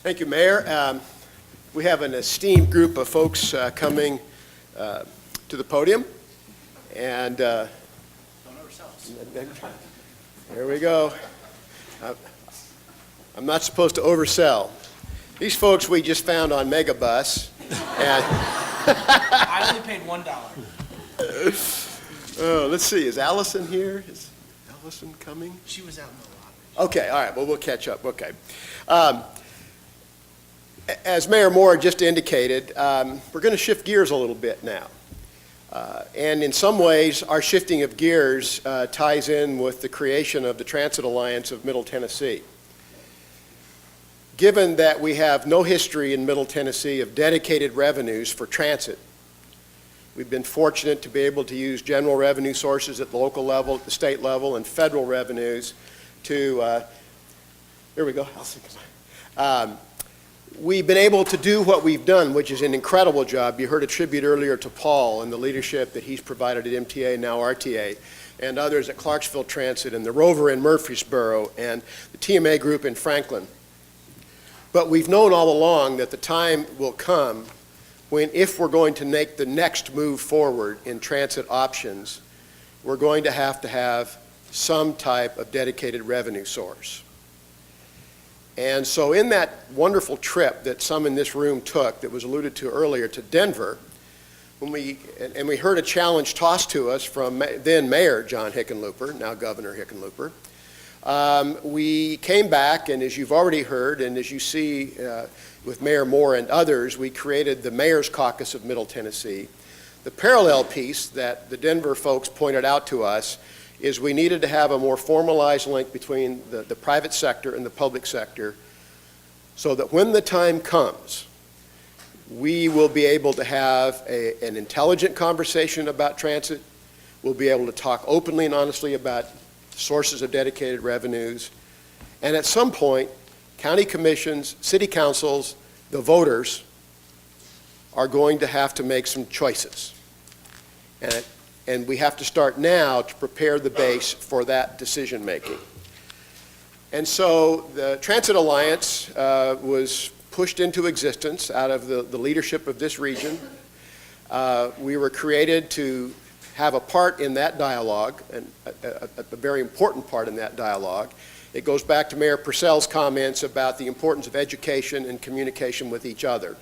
Thank you, Mayor. We have an esteemed group of folks coming to the podium, and Don't ourselves. there we go. I'm not supposed to oversell. These folks we just found on Megabus, and I only paid $1. let's see, is Allison here? Is Allison coming? She was out in the lobby. Okay, all right, well, we'll catch up, okay. As Mayor Moore just indicated, we're going to shift gears a little bit now. And in some ways, our shifting of gears ties in with the creation of the Transit Alliance of Middle Tennessee. Given that we have no history in Middle Tennessee of dedicated revenues for transit, we've been fortunate to be able to use general revenue sources at the local level, at the state level, and federal revenues to, here we go, Allison, come on. We've been able to do what we've done, which is an incredible job. You heard a tribute earlier to Paul and the leadership that he's provided at MTA, now RTA, and others at Clarksville Transit, and the Rover in Murfreesboro, and the TMA group in Franklin. But we've known all along that the time will come when, if we're going to make the next move forward in transit options, we're going to have some type of dedicated revenue source. And so in that wonderful trip that some in this room took that was alluded to earlier to Denver, when we heard a challenge tossed to us from then Mayor John Hickenlooper, now Governor Hickenlooper, we came back, and as you've already heard, and as you see with Mayor Moore and others, we created the Mayor's Caucus of Middle Tennessee. The parallel piece that the Denver folks pointed out to us is we needed to have a more formalized link between the private sector and the public sector so that when the time comes, we will be able to have an intelligent conversation about transit. We'll be able to talk openly and honestly about sources of dedicated revenues. And at some point, county commissions, city councils, the voters are going to have to make some choices. And we have to start now to prepare the base for that decision making. And so the Transit Alliance was pushed into existence out of the leadership of this region. We were created to have a part in that dialogue, and a very important part in that dialogue. It goes back to Mayor Purcell's comments about the importance of education and communication with each other.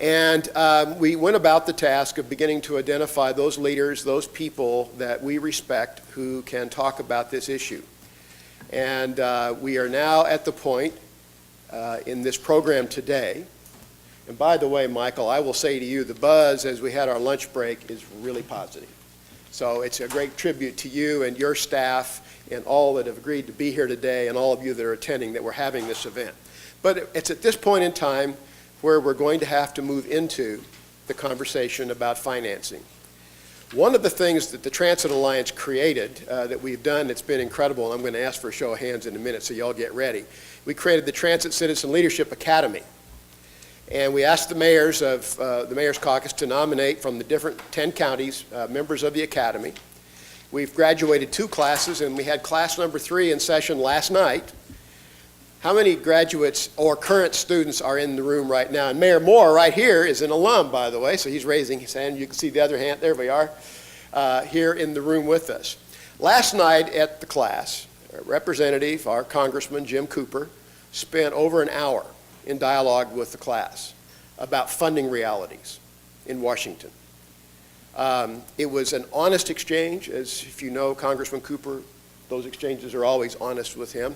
And we went about the task of beginning to identify those leaders, those people that we respect who can talk about this issue. And we are now at the point in this program today, and by the way, Michael, I will say to you, the buzz as we had our lunch break is really positive. So it's a great tribute to you and your staff and all that have agreed to be here today and all of you that are attending that we're having this event. But it's at this point in time where we're going to have to move into the conversation about financing. One of the things that the Transit Alliance created that we've done that's been incredible, and I'm going to ask for a show of hands in a minute so y'all get ready, we created the Transit Citizen Leadership Academy. And we asked the mayors of the Mayor's Caucus to nominate from the different 10 counties members of the academy. We've graduated 2 classes, and we had class number 3 in session last night. How many graduates or current students are in the room right now? And Mayor Moore right here is an alum, by the way, so he's raising his hand. You can see the other hand. There we are, here in the room with us. Last night at the class, a representative, our Congressman Jim Cooper, spent over an hour in dialogue with the class about funding realities in Washington. It was an honest exchange. As if you know Congressman Cooper, those exchanges are always honest with him.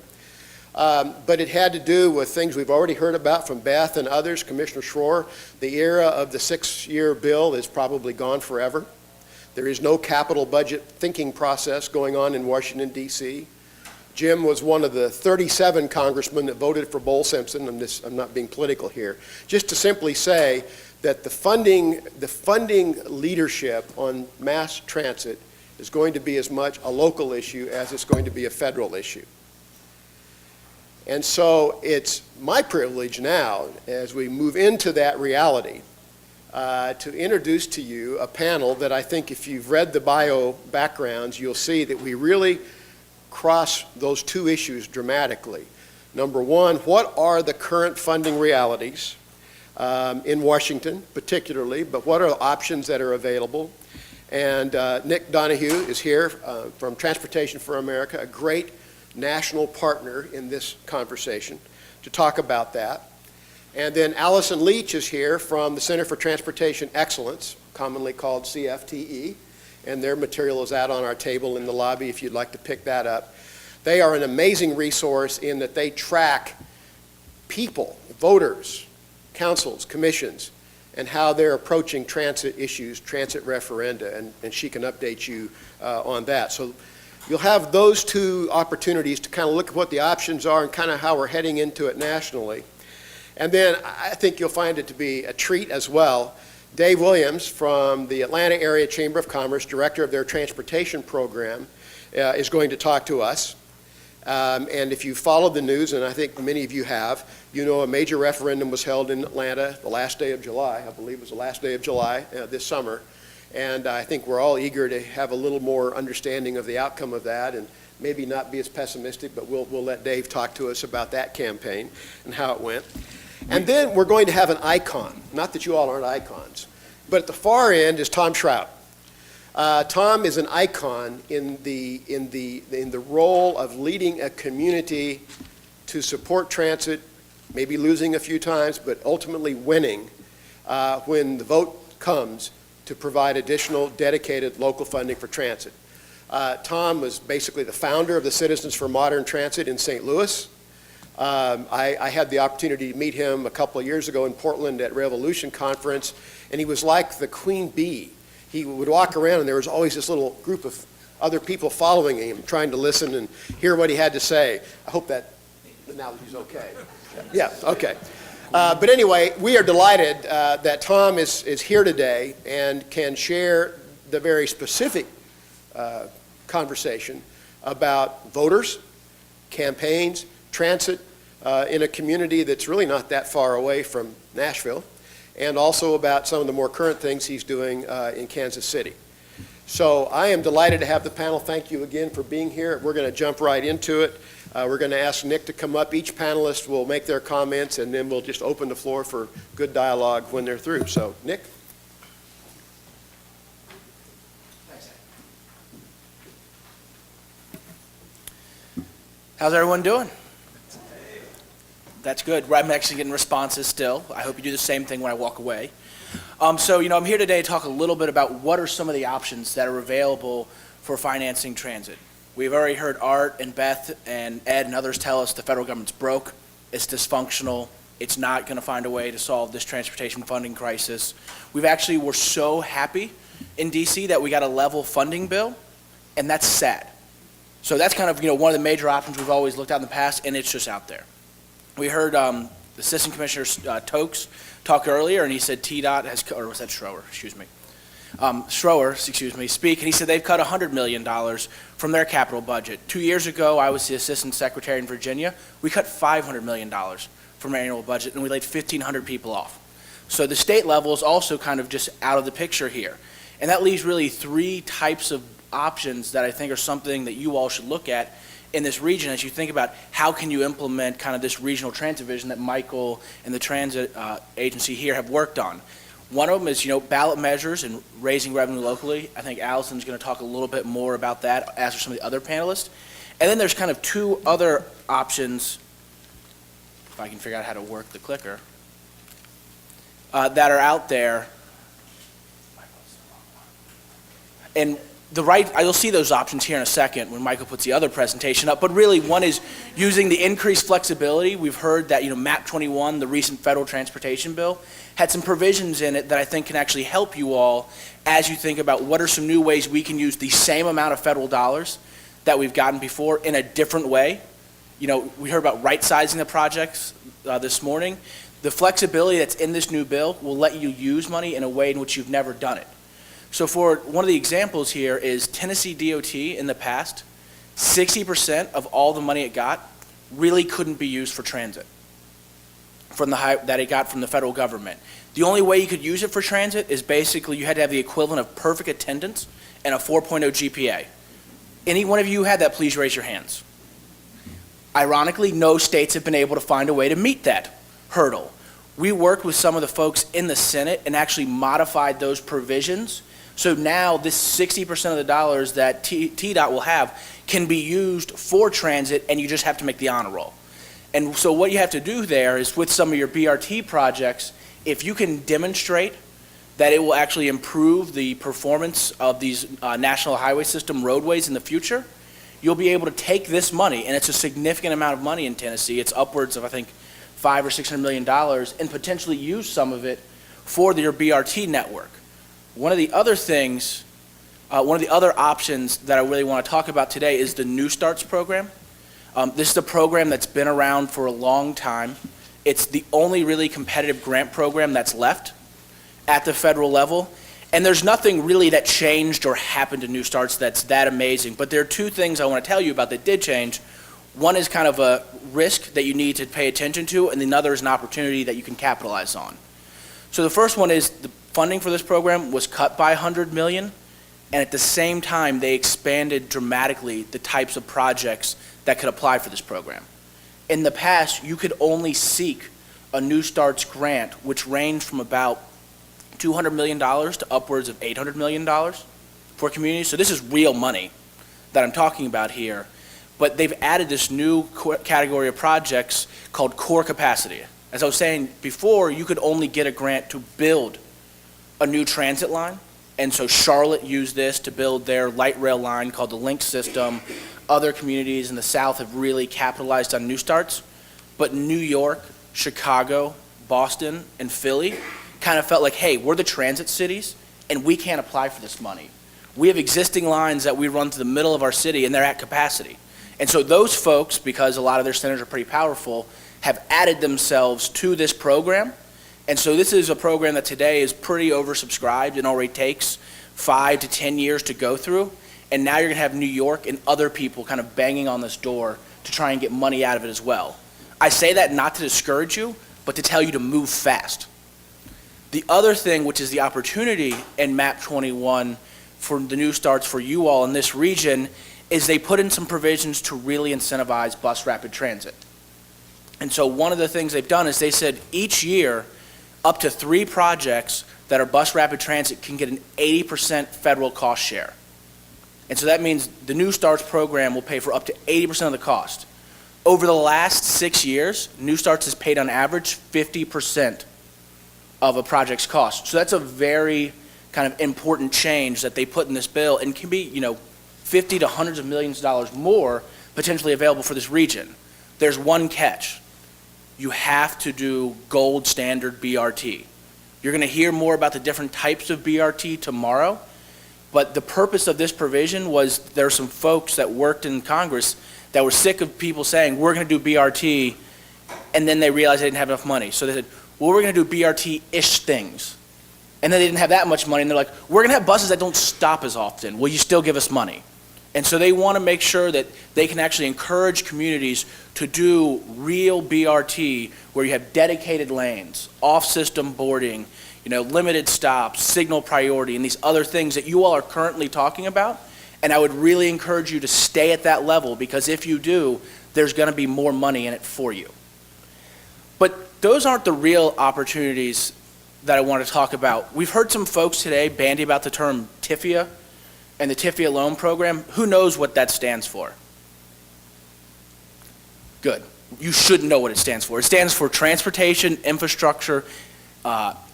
But it had to do with things we've already heard about from Beth and others, Commissioner Schroer. The era of the 6-year bill is probably gone forever. There is no capital budget thinking process going on in Washington, D.C. Jim was one of the 37 congressmen that voted for Bull Simpson. I'm not being political here. Just to simply say that the funding leadership on mass transit is going to be as much a local issue as it's going to be a federal issue. And so it's my privilege now, as we move into that reality, to introduce to you a panel that I think if you've read the bio backgrounds, you'll see that we really cross those 2 issues dramatically. Number one, what are the current funding realities in Washington particularly, but what are the options that are available? And Nick Donohue is here from Transportation for America, a great national partner in this conversation, to talk about that. And then Allison Leach is here from the Center for Transportation Excellence, commonly called CFTE, and their material is out on our table in the lobby if you'd like to pick that up. They are an amazing resource in that they track people, voters, councils, commissions, and how they're approaching transit issues, transit referenda, and she can update you on that. So you'll have those two opportunities to kind of look at what the options are and kind of how we're heading into it nationally. And then I think you'll find it to be a treat as well. Dave Williams from the Atlanta Area Chamber of Commerce, director of their transportation program, is going to talk to us. And if you followed the news, and I think many of you have, you know a major referendum was held in Atlanta the last day of July. I believe it was the last day of July this summer. And I think we're all eager to have a little more understanding of the outcome of that and maybe not be as pessimistic, but we'll let Dave talk to us about that campaign and how it went. And then we're going to have an icon. Not that you all aren't icons, but at the far end is Tom Shrout. Tom is an icon in the role of leading a community to support transit, maybe losing a few times, but ultimately winning when the vote comes to provide additional dedicated local funding for transit. Tom was basically the founder of the Citizens for Modern Transit in St. Louis. I had the opportunity to meet him a couple of years ago in Portland at Revolution Conference, and he was like the queen bee. He would walk around and there was always this little group of other people following him, trying to listen and hear what he had to say. I hope that now that he's okay. Yeah, okay. But anyway, we are delighted that Tom is here today and can share the very specific conversation about voters, campaigns, transit in a community that's really not that far away from Nashville, and also about some of the more current things he's doing in Kansas City. So I am delighted to have the panel. Thank you again for being here. We're going to jump right into it. We're going to ask Nick to come up. Each panelist will make their comments, and then we'll just open the floor for good dialogue when they're through. So, Nick? How's everyone doing? That's good. I'm actually getting responses still. I hope you do the same thing when I walk away. So, I'm here today to talk a little bit about what are some of the options that are available for financing transit. We've already heard Art and Beth and Ed and others tell us the federal government's broke, it's dysfunctional, it's not going to find a way to solve this transportation funding crisis. We're so happy in DC that we got a level funding bill, and that's sad. So that's kind of, one of the major options we've always looked at in the past, and it's just out there. We heard Assistant Commissioner Tokes talk earlier, and he said TDOT has, or was that Schroer, speak, and he said they've cut $100 million from their capital budget. 2 years ago, I was the Assistant Secretary in Virginia. We cut $500 million from our annual budget, and we laid 1,500 people off. So the state level is also kind of just out of the picture here. And that leaves really three types of options that I think are something that you all should look at in this region as you think about how can you implement kind of this regional transit vision that Michael and the transit agency here have worked on. One of them is, ballot measures and raising revenue locally. I think Allison's going to talk a little bit more about that, as are some of the other panelists. And then there's kind of two other options, if I can figure out how to work the clicker, that are out there. And you'll see those options here in a second when Michael puts the other presentation up, but really one is using the increased flexibility. We've heard that, MAP 21, the recent federal transportation bill, had some provisions in it that I think can actually help you all as you think about what are some new ways we can use the same amount of federal dollars that we've gotten before in a different way. We heard about right-sizing the projects this morning. The flexibility that's in this new bill will let you use money in a way in which you've never done it. So for one of the examples here is Tennessee DOT in the past, 60% of all the money it got really couldn't be used for transit that it got from the federal government. The only way you could use it for transit is basically you had to have the equivalent of perfect attendance and a 4.0 GPA. Any one of you who had that, please raise your hands. Ironically, no states have been able to find a way to meet that hurdle. We worked with some of the folks in the Senate and actually modified those provisions. So now this 60% of the dollars that TDOT will have can be used for transit, and you just have to make the honor roll. And so what you have to do there is with some of your BRT projects, if you can demonstrate that it will actually improve the performance of these national highway system roadways in the future, you'll be able to take this money, and it's a significant amount of money in Tennessee. It's upwards of, I think, $500 or $600 million, and potentially use some of it for your BRT network. One of the other things, one of the other options that I really want to talk about today is the New Starts program. This is a program that's been around for a long time. It's the only really competitive grant program that's left at the federal level. And there's nothing really that changed or happened to New Starts that's that amazing. But there are two things I want to tell you about that did change. One is kind of a risk that you need to pay attention to, and the other is an opportunity that you can capitalize on. So the first one is the funding for this program was cut by $100 million, and at the same time, they expanded dramatically the types of projects that could apply for this program. In the past, you could only seek a New Starts grant, which ranged from about $200 million to upwards of $800 million for communities. So this is real money that I'm talking about here. But they've added this new category of projects called core capacity. As I was saying before, you could only get a grant to build a new transit line. And so Charlotte used this to build their light rail line called the Link system. Other communities in the South have really capitalized on New Starts. But New York, Chicago, Boston, and Philly kind of felt like, hey, we're the transit cities, and we can't apply for this money. We have existing lines that we run through the middle of our city, and they're at capacity. And so those folks, because a lot of their centers are pretty powerful, have added themselves to this program. And so this is a program that today is pretty oversubscribed and already takes 5 to 10 years to go through. And now you're going to have New York and other people kind of banging on this door to try and get money out of it as well. I say that not to discourage you, but to tell you to move fast. The other thing, which is the opportunity in MAP 21 for the New Starts for you all in this region, is they put in some provisions to really incentivize bus rapid transit. And so one of the things they've done is they said each year, up to 3 projects that are bus rapid transit can get an 80% federal cost share. And so that means the New Starts program will pay for up to 80% of the cost. Over the last 6 years, New Starts has paid on average 50% of a project's cost. So that's a very kind of important change that they put in this bill, and can be, 50 to hundreds of millions of dollars more potentially available for this region. There's one catch. You have to do gold standard BRT. You're going to hear more about the different types of BRT tomorrow, but the purpose of this provision was there are some folks that worked in Congress that were sick of people saying, we're going to do BRT, and then they realized they didn't have enough money. So they said, well, we're going to do BRT-ish things. And then they didn't have that much money, and they're like, we're going to have buses that don't stop as often. Will you still give us money? And so they want to make sure that they can actually encourage communities to do real BRT where you have dedicated lanes, off-system boarding, limited stops, signal priority, and these other things that you all are currently talking about. And I would really encourage you to stay at that level, because if you do, there's going to be more money in it for you. But those aren't the real opportunities that I want to talk about. We've heard some folks today bandy about the term TIFIA and the TIFIA loan program. Who knows what that stands for? Good. You should know what it stands for. It stands for Transportation Infrastructure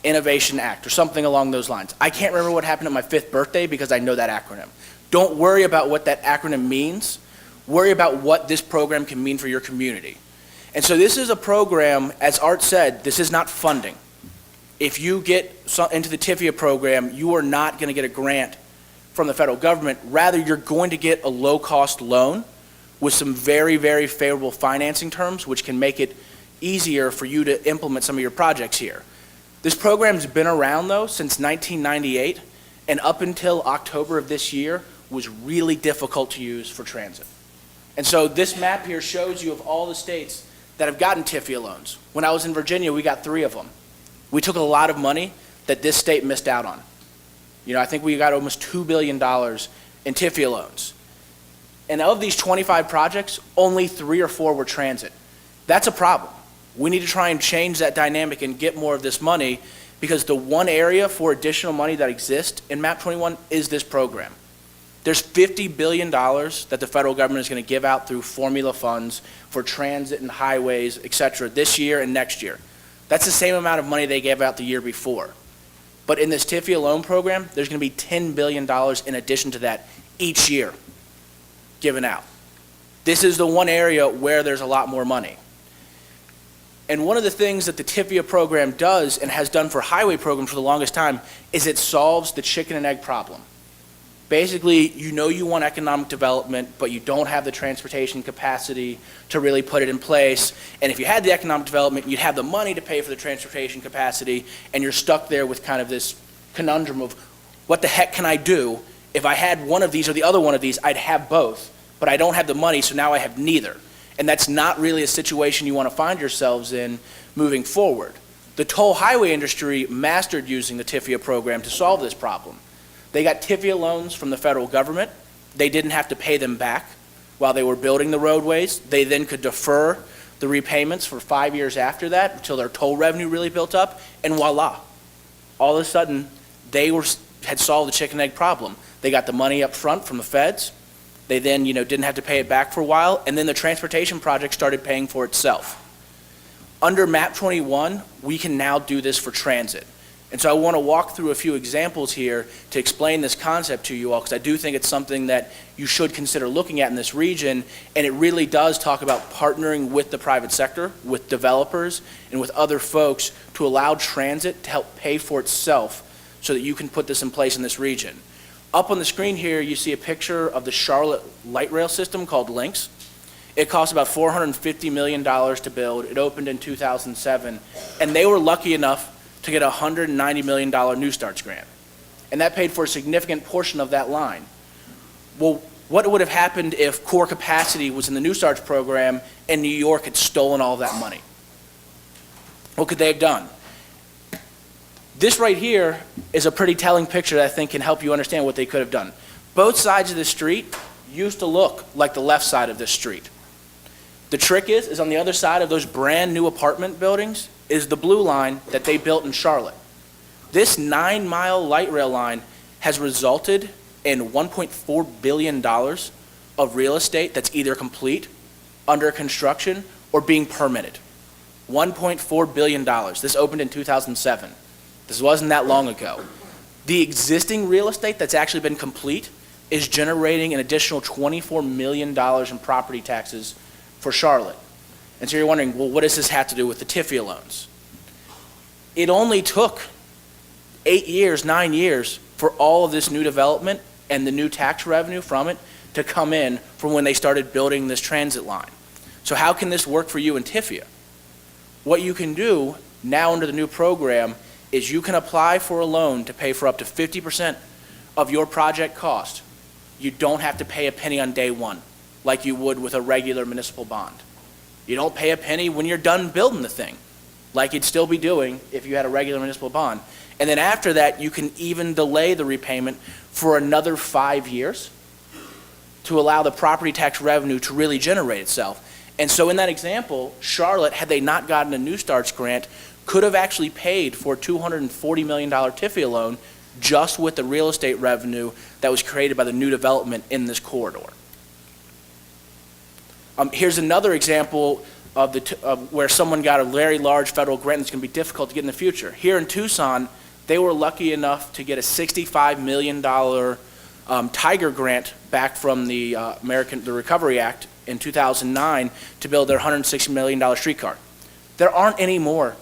Innovation Act, or something along those lines. I can't remember what happened at my 5th birthday because I know that acronym. Don't worry about what that acronym means. Worry about what this program can mean for your community. And so this is a program, as Art said, this is not funding. If you get into the TIFIA program, you are not going to get a grant from the federal government. Rather, you're going to get a low-cost loan with some very, very favorable financing terms, which can make it easier for you to implement some of your projects here. This program's been around, though, since 1998, and up until October of this year was really difficult to use for transit. And so this map here shows you of all the states that have gotten TIFIA loans. When I was in Virginia, we got 3 of them. We took a lot of money that this state missed out on. I think we got almost $2 billion in TIFIA loans. And of these 25 projects, only 3 or 4 were transit. That's a problem. We need to try and change that dynamic and get more of this money, because the one area for additional money that exists in MAP 21 is this program. There's $50 billion that the federal government is going to give out through formula funds for transit and highways, et cetera, this year and next year. That's the same amount of money they gave out the year before. But in this TIFIA loan program, there's going to be $10 billion in addition to that each year given out. This is the one area where there's a lot more money. And one of the things that the TIFIA program does, and has done for highway programs for the longest time, is it solves the chicken and egg problem. Basically, you know you want economic development, but you don't have the transportation capacity to really put it in place. And if you had the economic development, you'd have the money to pay for the transportation capacity, and you're stuck there with kind of this conundrum of, what the heck can I do? If I had one of these or the other one of these, I'd have both, but I don't have the money, so now I have neither. And that's not really a situation you want to find yourselves in moving forward. The toll highway industry mastered using the TIFIA program to solve this problem. They got TIFIA loans from the federal government. They didn't have to pay them back while they were building the roadways. They then could defer the repayments for 5 years after that until their toll revenue really built up, and voila. All of a sudden, they had solved the chicken egg problem. They got the money up front from the feds. They then didn't have to pay it back for a while, and then the transportation project started paying for itself. Under MAP 21, we can now do this for transit. And so I want to walk through a few examples here to explain this concept to you all, because I do think it's something that you should consider looking at in this region, and it really does talk about partnering with the private sector, with developers, and with other folks to allow transit to help pay for itself so that you can put this in place in this region. Up on the screen here, you see a picture of the Charlotte light rail system called Lynx. It cost about $450 million to build. It opened in 2007, and they were lucky enough to get a $190 million New Starts grant. And that paid for a significant portion of that line. Well, what would have happened if core capacity was in the New Starts program and New York had stolen all of that money? What could they have done? This right here is a pretty telling picture that I think can help you understand what they could have done. Both sides of the street used to look like the left side of this street. The trick is on the other side of those brand new apartment buildings is the blue line that they built in Charlotte. This 9-mile light rail line has resulted in $1.4 billion of real estate that's either complete, under construction, or being permitted. $1.4 billion. This opened in 2007. This wasn't that long ago. The existing real estate that's actually been complete is generating an additional $24 million in property taxes for Charlotte. And so you're wondering, well, what does this have to do with the TIFIA loans? It only took 8 years, 9 years for all of this new development and the new tax revenue from it to come in from when they started building this transit line. So how can this work for you in TIFIA? What you can do now under the new program is you can apply for a loan to pay for up to 50% of your project cost. You don't have to pay a penny on day one, like you would with a regular municipal bond. You don't pay a penny when you're done building the thing, like you'd still be doing if you had a regular municipal bond. And then after that, you can even delay the repayment for another 5 years to allow the property tax revenue to really generate itself. And so in that example, Charlotte, had they not gotten a New Starts grant, could have actually paid for a $240 million TIFIA loan just with the real estate revenue that was created by the new development in this corridor. Here's another example of where someone got a very large federal grant that's going to be difficult to get in the future. Here in Tucson, they were lucky enough to get a $65 million Tiger grant back from the Recovery Act in 2009 to build their $160 million streetcar. There aren't any more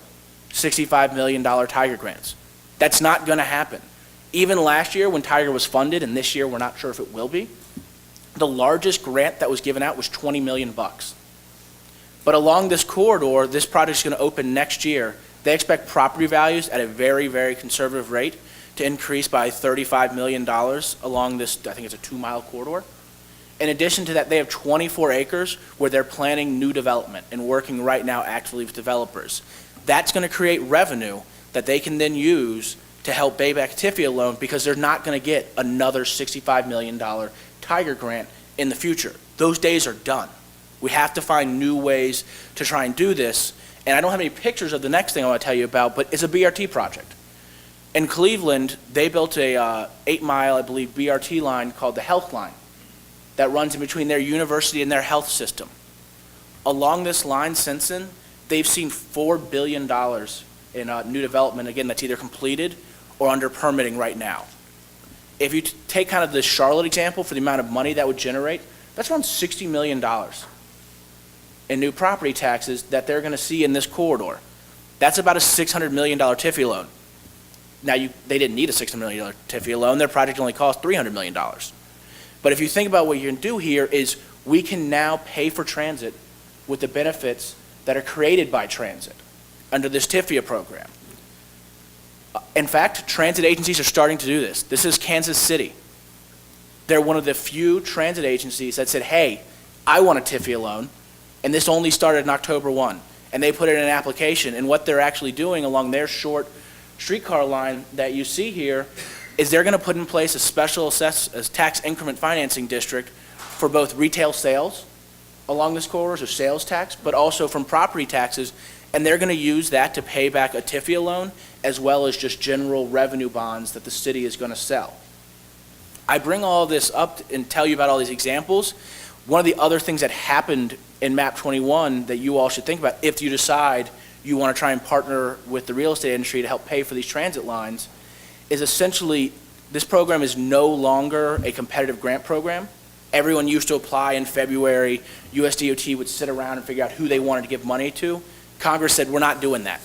$65 million Tiger grants. That's not going to happen. Even last year when Tiger was funded, and this year we're not sure if it will be, the largest grant that was given out was $20 million. But along this corridor, this project is going to open next year. They expect property values at a very, very conservative rate to increase by $35 million along this, I think it's a 2-mile corridor. In addition to that, they have 24 acres where they're planning new development and working right now actively with developers. That's going to create revenue that they can then use to help pay back TIFIA loan, because they're not going to get another $65 million Tiger grant in the future. Those days are done. We have to find new ways to try and do this. And I don't have any pictures of the next thing I want to tell you about, but it's a BRT project. In Cleveland, they built a 8-mile, I believe, BRT line called the Health Line that runs in between their university and their health system. Along this line since then, they've seen $4 billion in new development, again, that's either completed or under permitting right now. If you take kind of the Charlotte example for the amount of money that would generate, that's around $60 million in new property taxes that they're going to see in this corridor. That's about a $600 million TIFIA loan. Now, they didn't need a $600 million TIFIA loan. Their project only cost $300 million. But if you think about what you can do here is we can now pay for transit with the benefits that are created by transit under this TIFIA program. In fact, transit agencies are starting to do this. This is Kansas City. They're one of the few transit agencies that said, hey, I want a TIFIA loan, and this only started in October 1. And they put it in an application, and what they're actually doing along their short streetcar line that you see here is they're going to put in place a special tax increment financing district for both retail sales along this corridor, so sales tax, but also from property taxes, and they're going to use that to pay back a TIFIA loan as well as just general revenue bonds that the city is going to sell. I bring all this up and tell you about all these examples. One of the other things that happened in MAP 21 that you all should think about if you decide you want to try and partner with the real estate industry to help pay for these transit lines is essentially this program is no longer a competitive grant program. Everyone used to apply in February. USDOT would sit around and figure out who they wanted to give money to. Congress said, we're not doing that.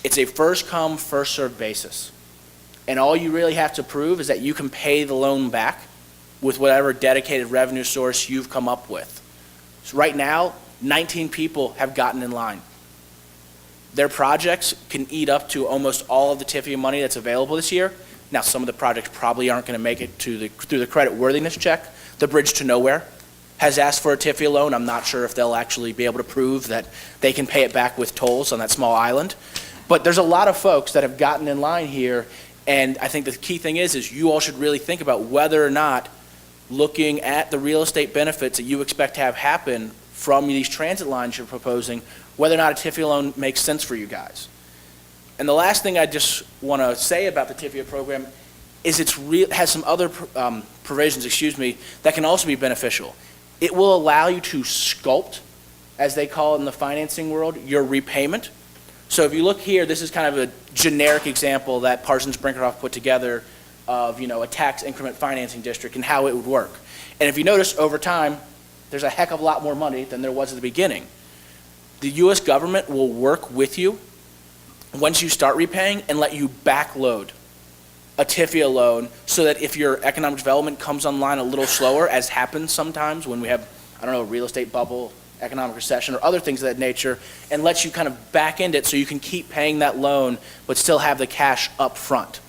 It's a first come, first served basis. And all you really have to prove is that you can pay the loan back with whatever dedicated revenue source you've come up with. So right now, 19 people have gotten in line. Their projects can eat up to almost all of the TIFIA money that's available this year. Now, some of the projects probably aren't going to make it through the credit worthiness check. The Bridge to Nowhere has asked for a TIFIA loan. I'm not sure if they'll actually be able to prove that they can pay it back with tolls on that small island. But there's a lot of folks that have gotten in line here, and I think the key thing is you all should really think about whether or not looking at the real estate benefits that you expect to have happen from these transit lines you're proposing, whether or not a TIFIA loan makes sense for you guys. And the last thing I just want to say about the TIFIA program is it has some other provisions, that can also be beneficial. It will allow you to sculpt, as they call it in the financing world, your repayment. So if you look here, this is kind of a generic example that Parsons Brinckerhoff put together of a tax increment financing district and how it would work. And if you notice, over time, there's a heck of a lot more money than there was at the beginning. The U.S. government will work with you once you start repaying and let you backload a TIFIA loan so that if your economic development comes online a little slower, as happens sometimes when we have, a real estate bubble, economic recession, or other things of that nature, and lets you kind of back end it so you can keep paying that loan but still have the cash up front.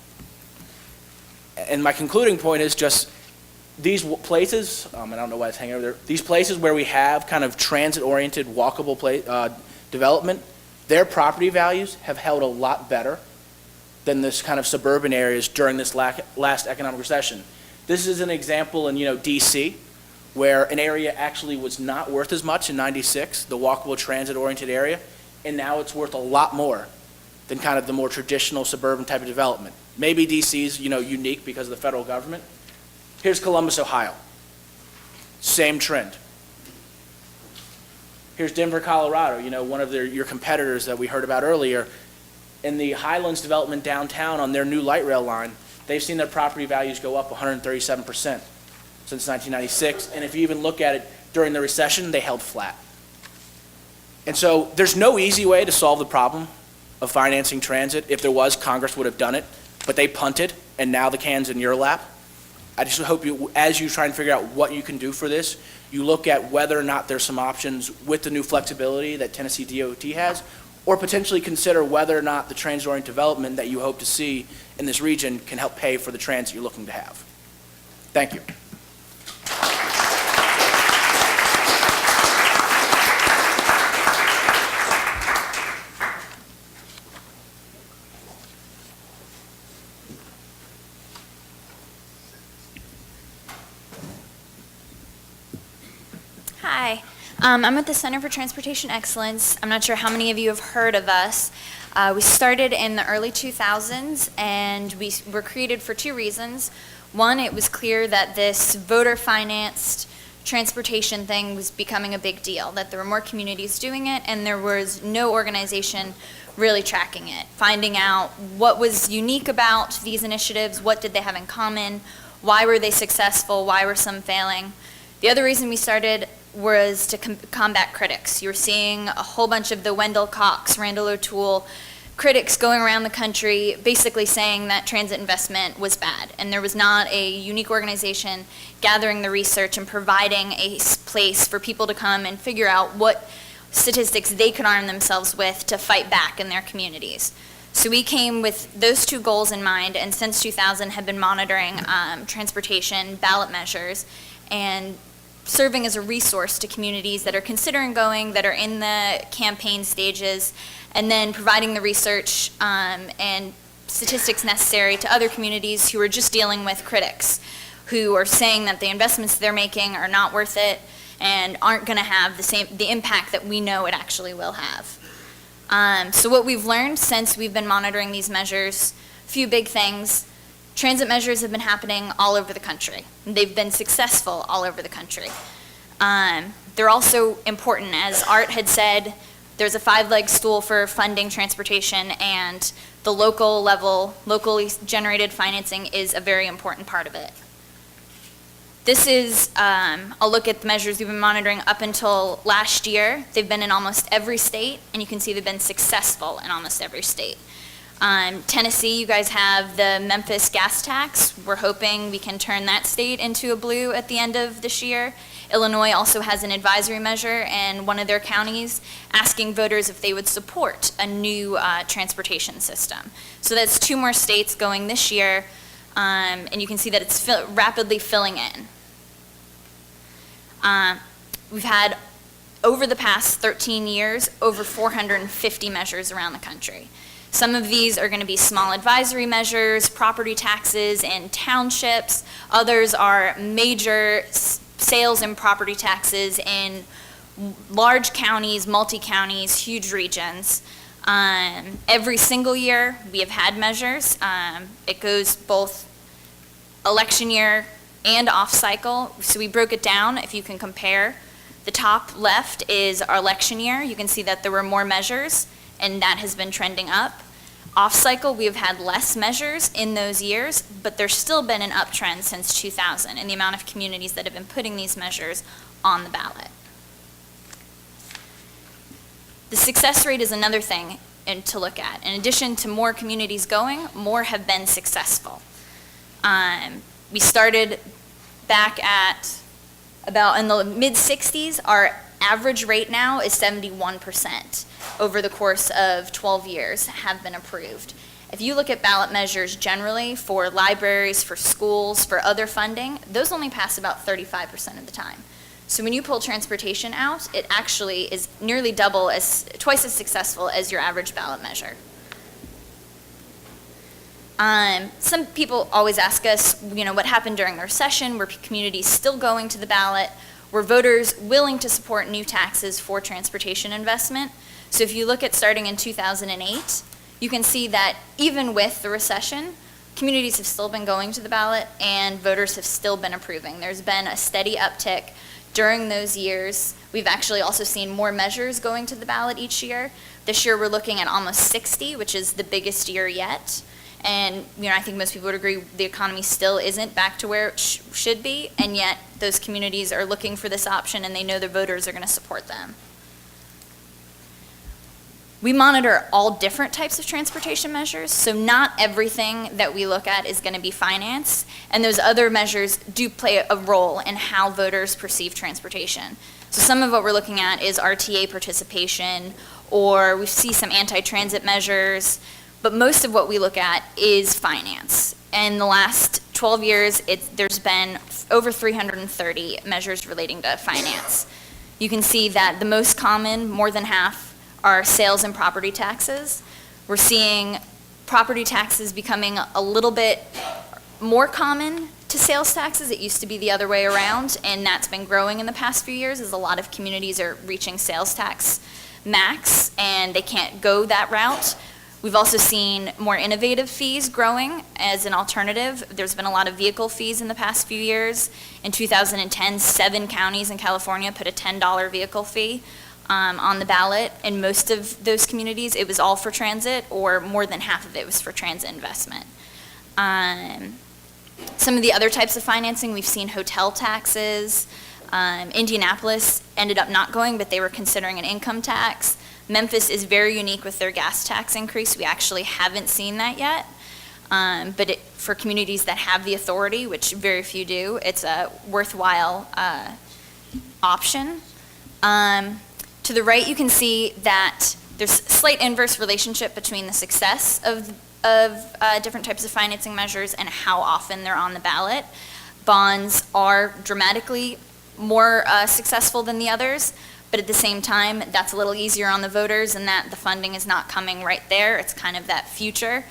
And my concluding point is just these places, I don't know why it's hanging over there, these places where we have kind of transit-oriented, walkable development, their property values have held a lot better than this kind of suburban areas during this last economic recession. This is an example in, DC, where an area actually was not worth as much in '96, the walkable transit-oriented area, and now it's worth a lot more than kind of the more traditional suburban type of development. Maybe DC's, unique because of the federal government. Here's Columbus, Ohio. Same trend. Here's Denver, Colorado, one of your competitors that we heard about earlier. In the Highlands development downtown on their new light rail line, they've seen their property values go up 137% since 1996. And if you even look at it during the recession, they held flat. And so there's no easy way to solve the problem of financing transit. If there was, Congress would have done it, but they punted, and now the can's in your lap. I just hope you, as you try and figure out what you can do for this, you look at whether or not there's some options with the new flexibility that Tennessee DOT has, or potentially consider whether or not the transit-oriented development that you hope to see in this region can help pay for the transit you're looking to have. Thank you. I'm with the Center for Transportation Excellence. I'm not sure how many of you have heard of us. We started in the early 2000s, and we were created for two reasons. One, it was clear that this voter-financed transportation thing was becoming a big deal, that there were more communities doing it, and there was no organization really tracking it, finding out what was unique about these initiatives, what did they have in common, why were they successful, why were some failing. The other reason we started was to combat critics. You were seeing a whole bunch of the Wendell Cox, Randall O'Toole critics going around the country basically saying that transit investment was bad, and there was not a unique organization gathering the research and providing a place for people to come and figure out what statistics they could arm themselves with to fight back in their communities. So we came with those two goals in mind, and since 2000 have been monitoring transportation ballot measures and serving as a resource to communities that are considering going, that are in the campaign stages, and then providing the research and statistics necessary to other communities who are just dealing with critics, who are saying that the investments they're making are not worth it and aren't going to have the impact that we know it actually will have. So what we've learned since we've been monitoring these measures, a few big things. Transit measures have been happening all over the country. They've been successful all over the country. They're also important. As Art had said, there's a five-leg stool for funding transportation, and the local level, locally generated financing is a very important part of it. This is a look at the measures we've been monitoring up until last year. They've been in almost every state, and you can see they've been successful in almost every state. Tennessee, you guys have the Memphis gas tax. We're hoping we can turn that state into a blue at the end of this year. Illinois also has an advisory measure in one of their counties asking voters if they would support a new transportation system. So that's two more states going this year, and you can see that it's rapidly filling in. We've had, over the past 13 years, over 450 measures around the country. Some of these are going to be small advisory measures, property taxes in townships. Others are major sales and property taxes in large counties, multi-counties, huge regions. Every single year we have had measures. It goes both election year and off cycle. So we broke it down. If you can compare, the top left is our election year. You can see that there were more measures, and that has been trending up. Off cycle, we have had less measures in those years, but there's still been an uptrend since 2000 in the amount of communities that have been putting these measures on the ballot. The success rate is another thing to look at. In addition to more communities going, more have been successful. We started back at about in the mid-60s. Our average rate now is 71%. Over the course of 12 years have been approved. If you look at ballot measures generally for libraries, for schools, for other funding, those only pass about 35% of the time. So when you pull transportation out, it actually is nearly twice as successful as your average ballot measure. Some people always ask us, what happened during the recession? Were communities still going to the ballot? Were voters willing to support new taxes for transportation investment? So if you look at starting in 2008, you can see that even with the recession, communities have still been going to the ballot and voters have still been approving. There's been a steady uptick during those years. We've actually also seen more measures going to the ballot each year. This year we're looking at almost 60, which is the biggest year yet. And I think most people would agree the economy still isn't back to where it should be, and yet those communities are looking for this option and they know their voters are going to support them. We monitor all different types of transportation measures, so not everything that we look at is going to be finance, and those other measures do play a role in how voters perceive transportation. So some of what we're looking at is RTA participation, or we see some anti-transit measures, but most of what we look at is finance. In the last 12 years, there's been over 330 measures relating to finance. You can see that the most common, more than half, are sales and property taxes. We're seeing property taxes becoming a little bit more common to sales taxes. It used to be the other way around, and that's been growing in the past few years as a lot of communities are reaching sales tax max, and they can't go that route. We've also seen more innovative fees growing as an alternative. There's been a lot of vehicle fees in the past few years. In 2010, 7 counties in California put a $10 vehicle fee on the ballot. In most of those communities, it was all for transit, or more than half of it was for transit investment. Some of the other types of financing, we've seen hotel taxes. Indianapolis ended up not going, but they were considering an income tax. Memphis is very unique with their gas tax increase. We actually haven't seen that yet. But for communities that have the authority, which very few do, it's a worthwhile option. To the right, you can see that there's a slight inverse relationship between the success of different types of financing measures and how often they're on the ballot. Bonds are dramatically more successful than the others, but at the same time, that's a little easier on the voters in that the funding is not coming right there. It's kind of that future.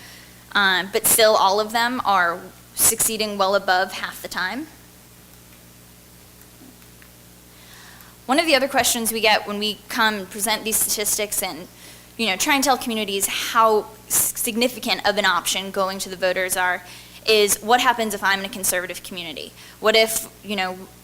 But still, all of them are succeeding well above half the time. One of the other questions we get when we come present these statistics and try and tell communities how significant of an option going to the voters is what happens if I'm in a conservative community? What if,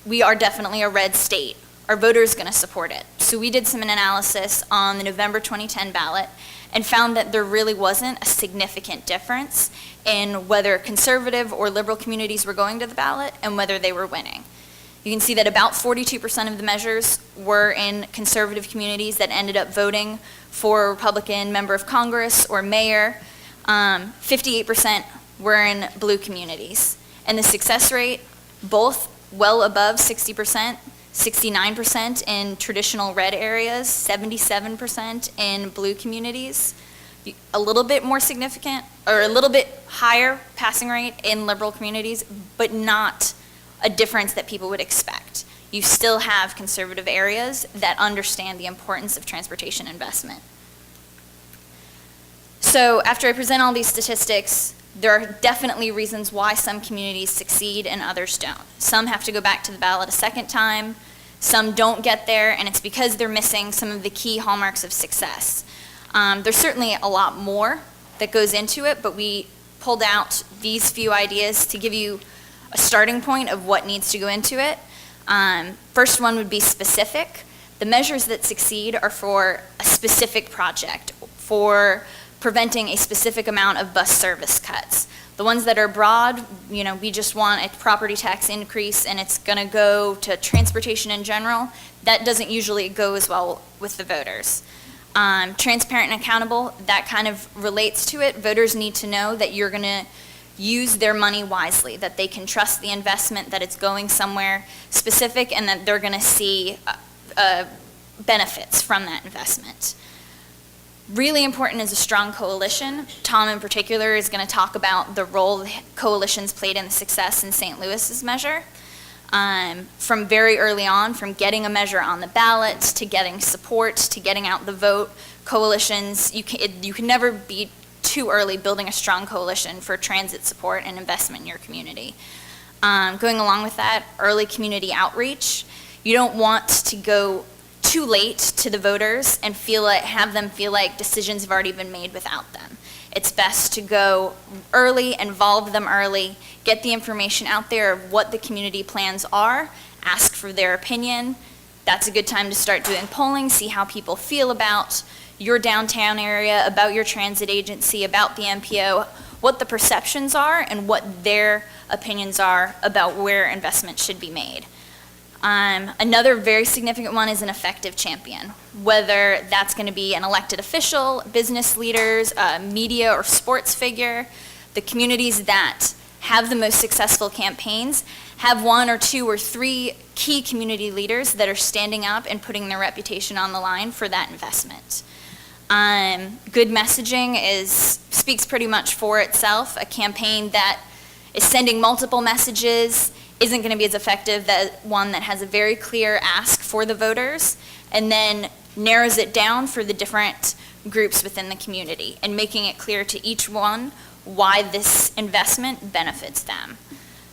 we are definitely a red state? Are voters going to support it? So we did some analysis on the November 2010 ballot and found that there really wasn't a significant difference in whether conservative or liberal communities were going to the ballot and whether they were winning. You can see that about 42% of the measures were in conservative communities that ended up voting for a Republican member of Congress or mayor. 58% were in blue communities. And the success rate, both well above 60%, 69% in traditional red areas, 77% in blue communities. A little bit more significant, or a little bit higher passing rate in liberal communities, but not a difference that people would expect. You still have conservative areas that understand the importance of transportation investment. So after I present all these statistics, there are definitely reasons why some communities succeed and others don't. Some have to go back to the ballot a second time, some don't get there, and it's because they're missing some of the key hallmarks of success. There's certainly a lot more that goes into it, but we pulled out these few ideas to give you a starting point of what needs to go into it. First one would be specific. The measures that succeed are for a specific project, for preventing a specific amount of bus service cuts. The ones that are broad, we just want a property tax increase and it's gonna go to transportation in general, that doesn't usually go as well with the voters. Transparent and accountable, that kind of relates to it. Voters need to know that you're gonna use their money wisely, that they can trust the investment, that it's going somewhere specific, and that they're gonna see benefits from that investment. Really important is a strong coalition. Tom in particular is going to talk about the role coalitions played in the success in St. Louis's measure. From very early on, from getting a measure on the ballot, to getting support, to getting out the vote, coalitions, you can never be too early building a strong coalition for transit support and investment in your community. Going along with that, early community outreach. You don't want to go too late to the voters and have them feel like decisions have already been made without them. It's best to go early, involve them early, get the information out there of what the community plans are, ask for their opinion. That's a good time to start doing polling, see how people feel about your downtown area, about your transit agency, about the MPO, what the perceptions are and what their opinions are about where investment should be made. Another very significant one is an effective champion, whether that's going to be an elected official, business leaders, media or sports figure. The communities that have the most successful campaigns have 1 or 2 or 3 key community leaders that are standing up and putting their reputation on the line for that investment. Good messaging speaks pretty much for itself. A campaign that is sending multiple messages isn't going to be as effective as one that has a very clear ask for the voters and then narrows it down for the different groups within the community and making it clear to each one why this investment benefits them.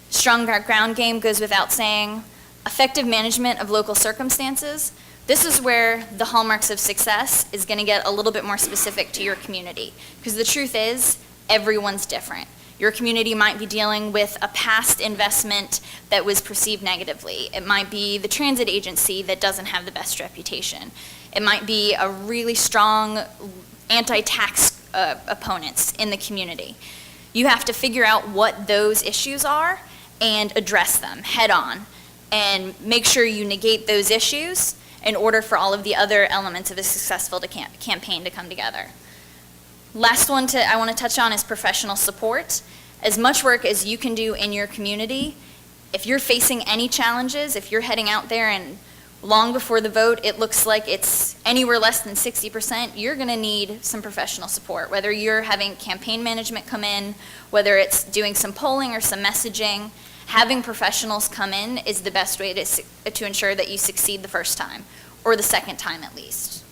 Strong ground game goes without saying. Effective management of local circumstances. This is where the hallmarks of success is going to get a little bit more specific to your community. Because the truth is, everyone's different. Your community might be dealing with a past investment that was perceived negatively. It might be the transit agency that doesn't have the best reputation. It might be a really strong anti-tax opponents in the community. You have to figure out what those issues are and address them head on and make sure you negate those issues in order for all of the other elements of a successful campaign to come together. Last one I want to touch on is professional support. As much work as you can do in your community, if you're facing any challenges, if you're heading out there and long before the vote it looks like it's anywhere less than 60%, you're going to need some professional support, whether you're having campaign management come in, whether it's doing some polling or some messaging. Having professionals come in is the best way to ensure that you succeed the first time, or the second time at least.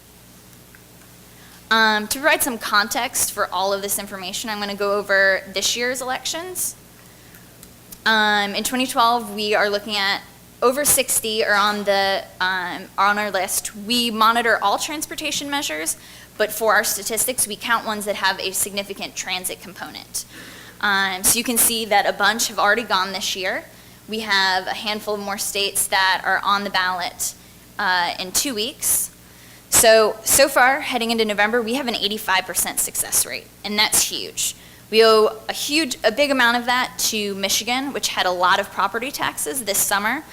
To provide some context for all of this information, I'm going to go over this year's elections. In 2012, we are looking at over 60 are on our list. We monitor all transportation measures, but for our statistics, we count ones that have a significant transit component. So you can see that a bunch have already gone this year. We have a handful more states that are on the ballot in 2 weeks. So far, heading into November, we have an 85% success rate, and that's huge. We owe a big amount of that to Michigan, which had a lot of property taxes this summer.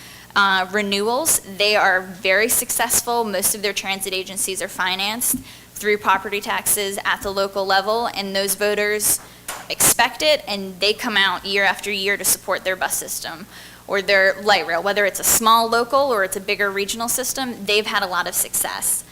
Renewals, they are very successful. Most of their transit agencies are financed through property taxes at the local level, and those voters expect it, and they come out year after year to support their bus system or their light rail. Whether it's a small local or it's a bigger regional system, they've had a lot of success.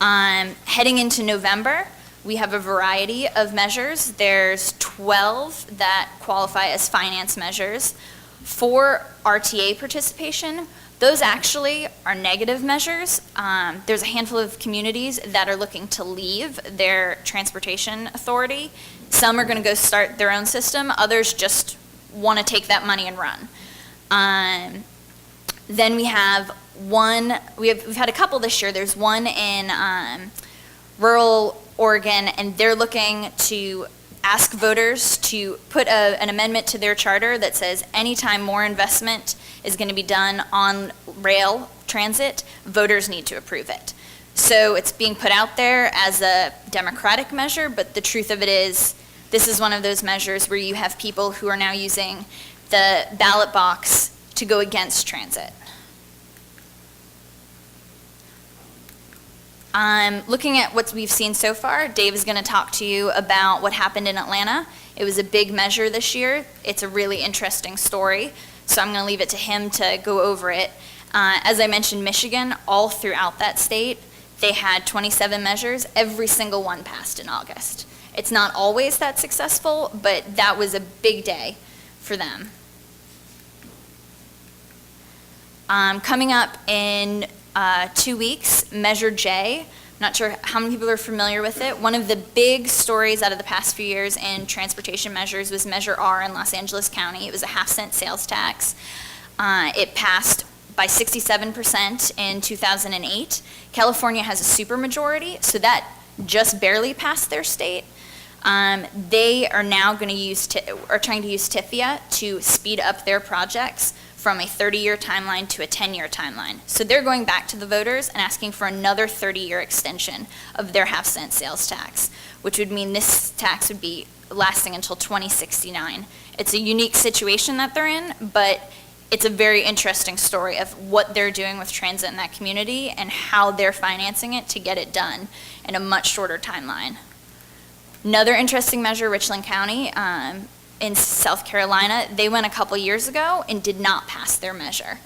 Heading into November, we have a variety of measures. There's 12 that qualify as finance measures. For RTA participation, those actually are negative measures. There's a handful of communities that are looking to leave their transportation authority. Some are going to go start their own system. Others just want to take that money and run. Then we have we've had a couple this year. There's one in rural Oregon, and they're looking to ask voters to put an amendment to their charter that says anytime more investment is going to be done on rail transit, voters need to approve it. So it's being put out there as a democratic measure, but the truth of it is this is one of those measures where you have people who are now using the ballot box to go against transit. Looking at what we've seen so far, Dave is going to talk to you about what happened in Atlanta. It was a big measure this year. It's a really interesting story, so I'm going to leave it to him to go over it. As I mentioned, Michigan, all throughout that state, they had 27 measures. Every single one passed in August. It's not always that successful, but that was a big day for them. Coming up in 2 weeks, Measure J. I'm not sure how many people are familiar with it. One of the big stories out of the past few years in transportation measures was Measure R in Los Angeles County. It was a half-cent sales tax. It passed by 67% in 2008. California has a supermajority, so that just barely passed their state. They are now going to use, trying to use TIFIA to speed up their projects from a 30-year timeline to a 10-year timeline. So they're going back to the voters and asking for another 30-year extension of their half-cent sales tax, which would mean this tax would be lasting until 2069. It's a unique situation that they're in, but it's a very interesting story of what they're doing with transit in that community and how they're financing it to get it done in a much shorter timeline. Another interesting measure, Richland County, in South Carolina, they went a couple years ago and did not pass their measure.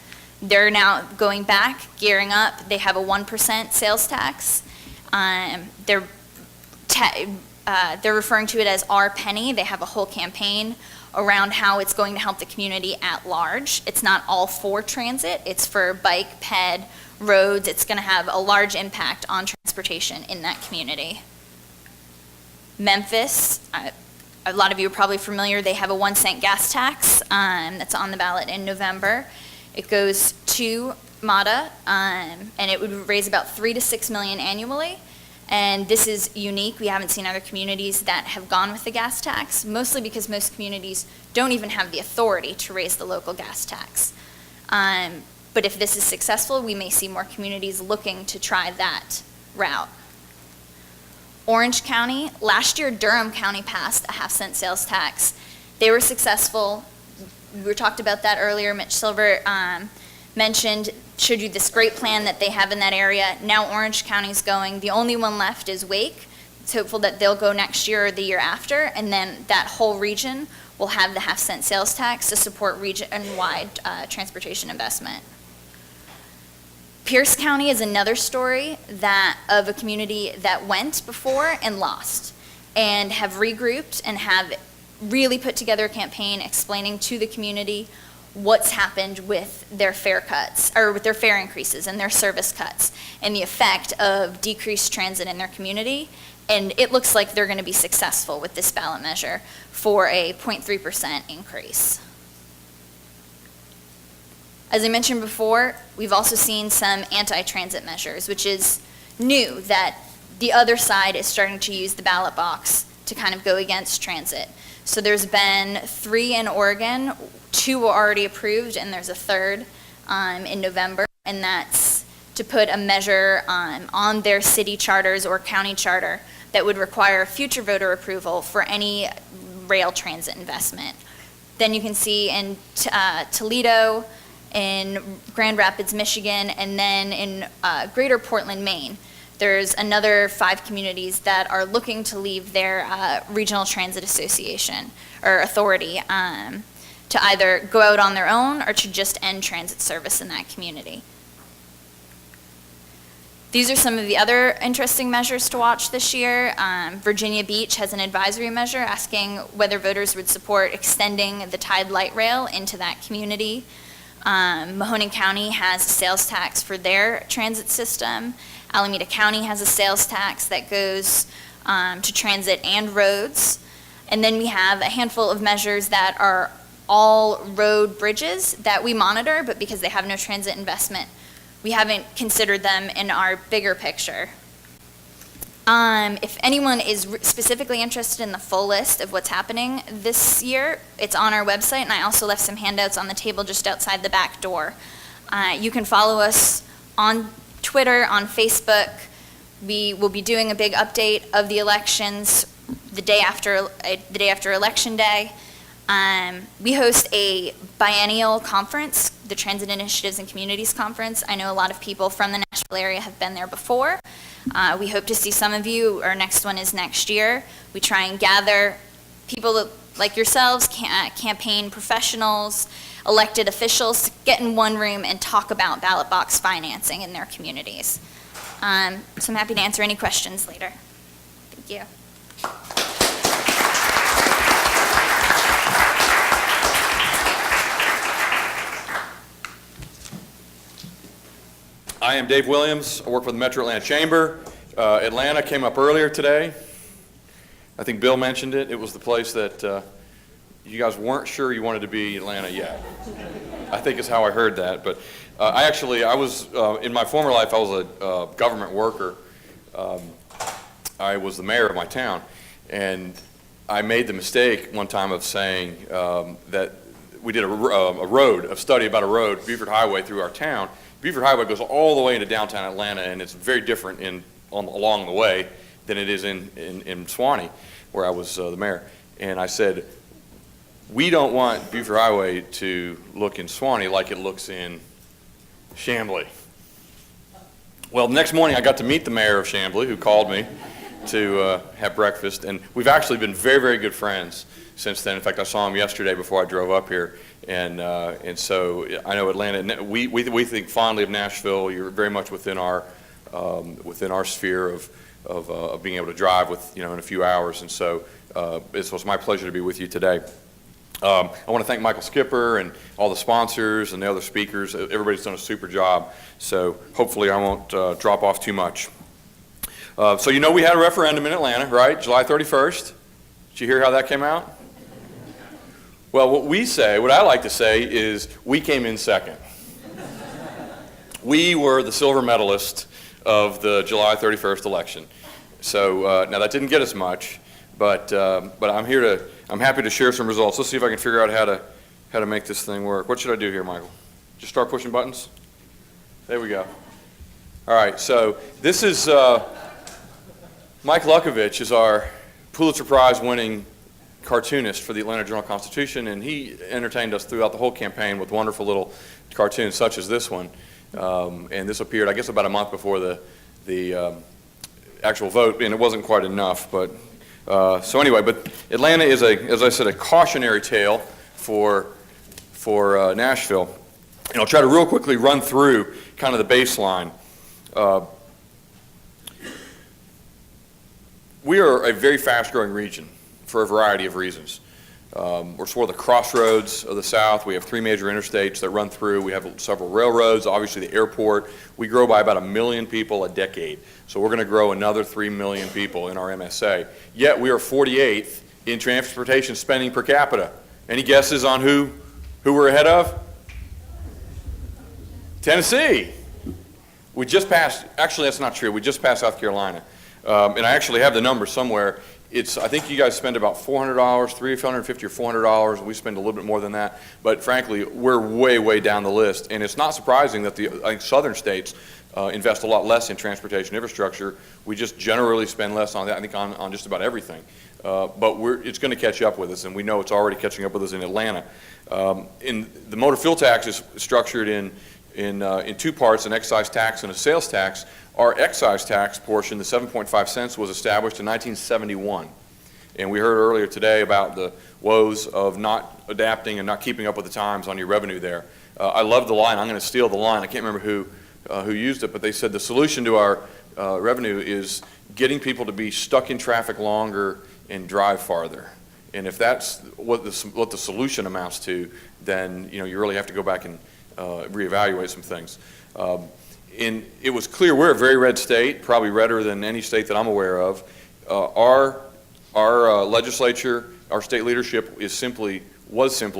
They're now going back, gearing up. They have a 1% sales tax. They're referring to it as our penny. They have a whole campaign around how it's going to help the community at large. It's not all for transit. It's for bike, ped, roads. It's going to have a large impact on transportation in that community. Memphis, a lot of you are probably familiar, they have a 1-cent gas tax that's on the ballot in November. It goes to MATA, and it would raise about $3 to $6 million annually. And this is unique. We haven't seen other communities that have gone with the gas tax, mostly because most communities don't even have the authority to raise the local gas tax. But if this is successful, we may see more communities looking to try that route. Orange County, last year Durham County passed a 1/2-cent sales tax. They were successful. We talked about that earlier. Mitch Silver mentioned, showed you this great plan that they have in that area. Now Orange County's going. The only one left is Wake. It's hopeful that they'll go next year or the year after, and then that whole region will have the 1/2-cent sales tax to support region-wide transportation investment. Pierce County is another story of a community that went before and lost, and have regrouped and have really put together a campaign explaining to the community what's happened with their fare cuts, or with their fare increases and their service cuts, and the effect of decreased transit in their community. And it looks like they're going to be successful with this ballot measure for a 0.3% increase. As I mentioned before, we've also seen some anti-transit measures, which is new, that the other side is starting to use the ballot box to kind of go against transit. So there's been 3 in Oregon, 2 were already approved, and there's a 3rd in November, and that's to put a measure on their city charters or county charter that would require future voter approval for any rail transit investment. Then you can see in Toledo, in Grand Rapids, Michigan, and then in Greater Portland, Maine, there's another 5 communities that are looking to leave their regional transit association or authority to either go out on their own or to just end transit service in that community. These are some of the other interesting measures to watch this year. Virginia Beach has an advisory measure asking whether voters would support extending the Tide Light Rail into that community. Mahoning County has a sales tax for their transit system. Alameda County has a sales tax that goes to transit and roads. And then we have a handful of measures that are all road bridges that we monitor, but because they have no transit investment, we haven't considered them in our bigger picture. If anyone is specifically interested in the full list of what's happening this year, it's on our website, and I also left some handouts on the table just outside the back door. You can follow us on Twitter, on Facebook. We will be doing a big update of the elections the day after Election Day. We host a biennial conference, the Transit Initiatives and Communities Conference. I know a lot of people from the Nashville area have been there before. We hope to see some of you. Our next one is next year. We try and gather people like yourselves, campaign professionals, elected officials, to get in one room and talk about ballot box financing in their communities. So I'm happy to answer any questions later. Thank you. I am Dave Williams. I work for the Metro Atlanta Chamber. Atlanta came up earlier today. I think Bill mentioned it. It was the place that you guys weren't sure you wanted to be Atlanta yet. I think is how I heard that. But I was, in my former life, I was a government worker. I was the mayor of my town. And I made the mistake one time of saying that we did a study about a road, Buford Highway, through our town. Buford Highway goes all the way into downtown Atlanta, and it's very different along the way than it is in Suwanee, where I was the mayor. And I said, we don't want Buford Highway to look in Suwanee like it looks in Chamblee. Well, the next morning I got to meet the mayor of Chamblee, who called me to have breakfast, and we've actually been very, very good friends since then. In fact, I saw him yesterday before I drove up here. And so I know Atlanta. We think fondly of Nashville. You're very much within our sphere of being able to drive in a few hours. And so it was my pleasure to be with you today. I want to thank Michael Skipper and all the sponsors and the other speakers. Everybody's done a super job. So hopefully I won't drop off too much. So we had a referendum in Atlanta, right? July 31st. Did you hear how that came out? Well, what I like to say is we came in second. We were the silver medalist of the July 31st election. So now that didn't get us much, but I'm happy to share some results. Let's see if I can figure out how to make this thing work. What should I do here, Michael? Just start pushing buttons? There we go. All right, so this is Mike Lukovich is our Pulitzer Prize winning cartoonist for the Atlanta Journal-Constitution, and he entertained us throughout the whole campaign with wonderful little cartoons such as this one. And this appeared, I guess, about a month before the actual vote, and it wasn't quite enough. But so anyway, but Atlanta is, as I said, a cautionary tale for Nashville. And I'll try to real quickly run through kind of the baseline. We are a very fast-growing region for a variety of reasons. We're sort of the crossroads of the South. We have 3 major interstates that run through. We have several railroads, obviously the airport. We grow by about 1 million people a decade. So we're going to grow another 3 million people in our MSA. Yet we are 48th in transportation spending per capita. Any guesses on who we're ahead of? Tennessee. We just passed, actually that's not true, we just passed South Carolina. And I actually have the numbers somewhere. I think you guys spend about $400, $350 or $400. We spend a little bit more than that. But frankly, we're way, way down the list. And it's not surprising that I think southern states invest a lot less in transportation infrastructure. We just generally spend less on that, I think, on just about everything. But it's going to catch up with us, and we know it's already catching up with us in Atlanta. The motor fuel tax is structured in 2 parts, an excise tax and a sales tax. Our excise tax portion, the 7.5 cents, was established in 1971. And we heard earlier today about the woes of not adapting and not keeping up with the times on your revenue there. I love the line. I'm going to steal the line. I can't remember who used it, but they said the solution to our revenue is getting people to be stuck in traffic longer and drive farther. And if that's what the solution amounts to, then you really have to go back and reevaluate some things. And it was clear we're a very red state, probably redder than any state that I'm aware of. Our legislature, our state leadership was simply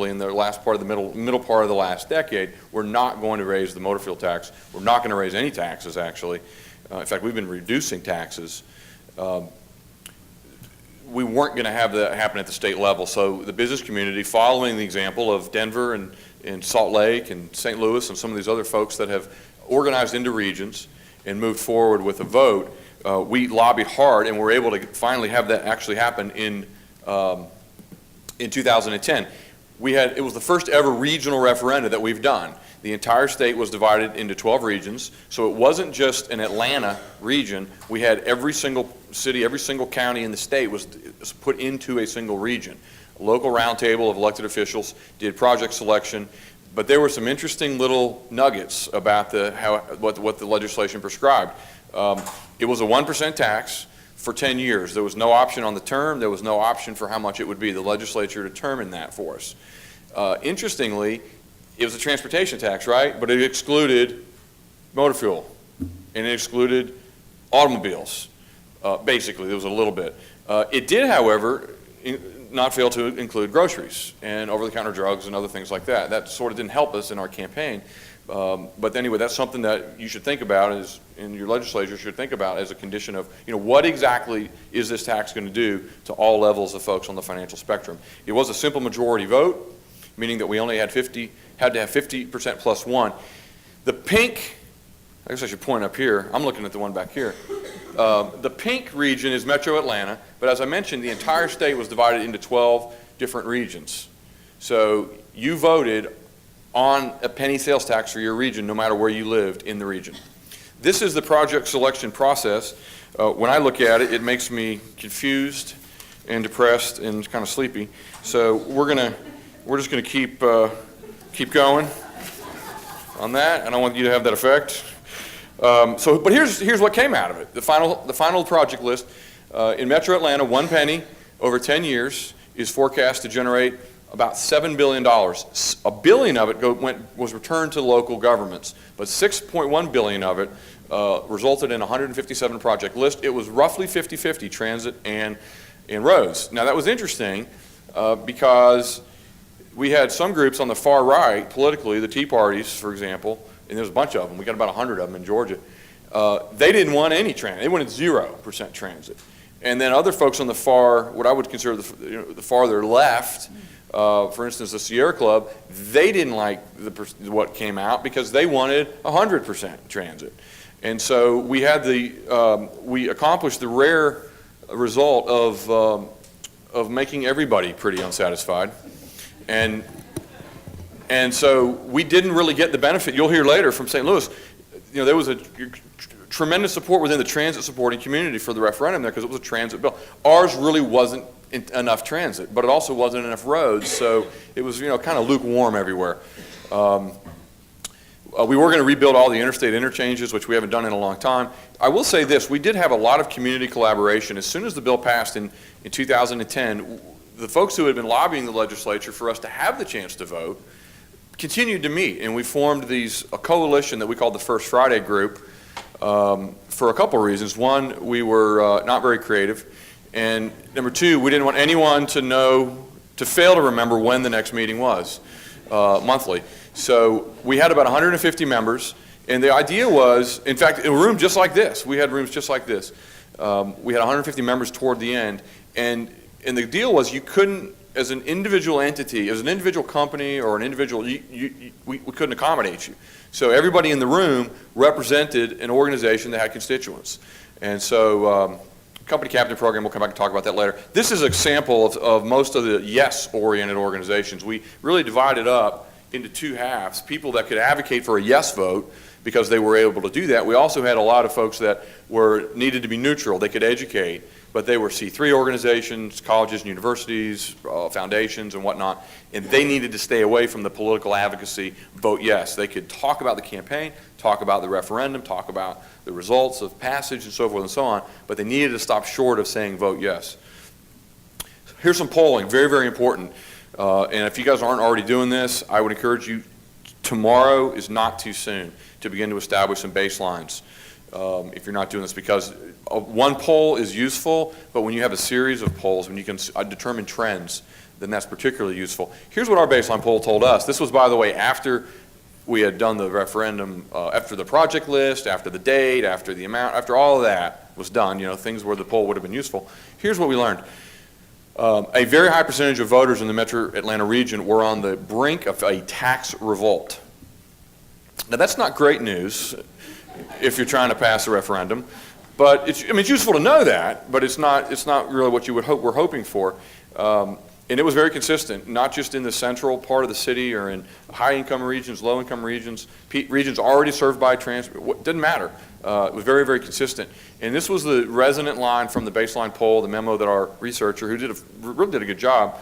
in the last part of the middle part of the last decade. We're not going to raise the motor fuel tax. We're not going to raise any taxes, actually. In fact, we've been reducing taxes. We weren't going to have that happen at the state level. So the business community, following the example of Denver and Salt Lake and St. Louis and some of these other folks that have organized into regions and moved forward with a vote, we lobbied hard and were able to finally have that actually happen in 2010. It was the first ever regional referendum that we've done. The entire state was divided into 12 regions, so it wasn't just an Atlanta region. We had every single city, every single county in the state was put into a single region. A local roundtable of elected officials did project selection, but there were some interesting little nuggets about what the legislation prescribed. It was a 1% tax for 10 years. There was no option on the term. There was no option for how much it would be. The legislature determined that for us. Interestingly, it was a transportation tax, right? But it excluded motor fuel, and it excluded automobiles. Basically, there was a little bit. It did, however, not fail to include groceries and over-the-counter drugs and other things like that. That sort of didn't help us in our campaign. But anyway, that's something that you should think about, and your legislature should think about as a condition of, what exactly is this tax going to do to all levels of folks on the financial spectrum. It was a simple majority vote, meaning that we only had to have 50% plus 1. The pink, I guess I should point up here. I'm looking at the one back here. The pink region is Metro Atlanta, but as I mentioned, the entire state was divided into 12 different regions. So you voted on a penny sales tax for your region, no matter where you lived in the region. This is the project selection process. When I look at it, it makes me confused and depressed and kind of sleepy. So we're just gonna keep going on that, and I want you to have that effect. But here's what came out of it. The final project list in Metro Atlanta, 1 penny over 10 years is forecast to generate about $7 billion. $1 billion of it was returned to local governments, but $6.1 billion of it resulted in a 157 project list. It was roughly 50-50 transit and and roads. Now, that was interesting because we had some groups on the far right, politically, the Tea Parties, for example, and there's a bunch of them. We got about 100 of them in Georgia. They didn't want any transit. They wanted 0% transit. And then other folks on the far, what I would consider the farther left, for instance, the Sierra Club, they didn't like what came out because they wanted 100% transit. And so we had we accomplished the rare result of making everybody pretty unsatisfied. And so we didn't really get the benefit. You'll hear later from St. Louis, there was a tremendous support within the transit supporting community for the referendum there because it was a transit bill. Ours really wasn't enough transit, but it also wasn't enough roads, so it was kind of lukewarm everywhere. We were going to rebuild all the interstate interchanges, which we haven't done in a long time. I will say this, we did have a lot of community collaboration. As soon as the bill passed in 2010, the folks who had been lobbying the legislature for us to have the chance to vote continued to meet, and we formed a coalition that we called the First Friday Group for a couple reasons. One, we were not very creative, and number two, we didn't want anyone to fail to remember when the next meeting was monthly. So we had about 150 members, and the idea was, in fact, in a room just like this, we had rooms just like this. We had 150 members toward the end, and the deal was you couldn't, as an individual entity, as an individual company or an individual, we couldn't accommodate you. So everybody in the room represented an organization that had constituents. And so company captain program, we'll come back and talk about that later. This is an example of most of the yes-oriented organizations. We really divided up into two halves, people that could advocate for a yes vote because they were able to do that. We also had a lot of folks that needed to be neutral. They could educate, but they were C3 organizations, colleges and universities, foundations and whatnot, and they needed to stay away from the political advocacy, vote yes. They could talk about the campaign, talk about the referendum, talk about the results of passage and so forth and so on, but they needed to stop short of saying vote yes. Here's some polling, very, very important. And if you guys aren't already doing this, I would encourage you, tomorrow is not too soon to begin to establish some baselines if you're not doing this, because one poll is useful, but when you have a series of polls, when you can determine trends, then that's particularly useful. Here's what our baseline poll told us. This was, by the way, after we had done the referendum, after the project list, after the date, after the amount, after all of that was done, things where the poll would have been useful. Here's what we learned. A very high percentage of voters in the Metro Atlanta region were on the brink of a tax revolt. Now, that's not great news if you're trying to pass a referendum, but it's useful to know that, but it's not really what we're hoping for. And it was very consistent, not just in the central part of the city or in high-income regions, low-income regions, regions already served by transit. It didn't matter. It was very, very consistent. And this was the resonant line from the baseline poll, the memo that our researcher, who really did a good job.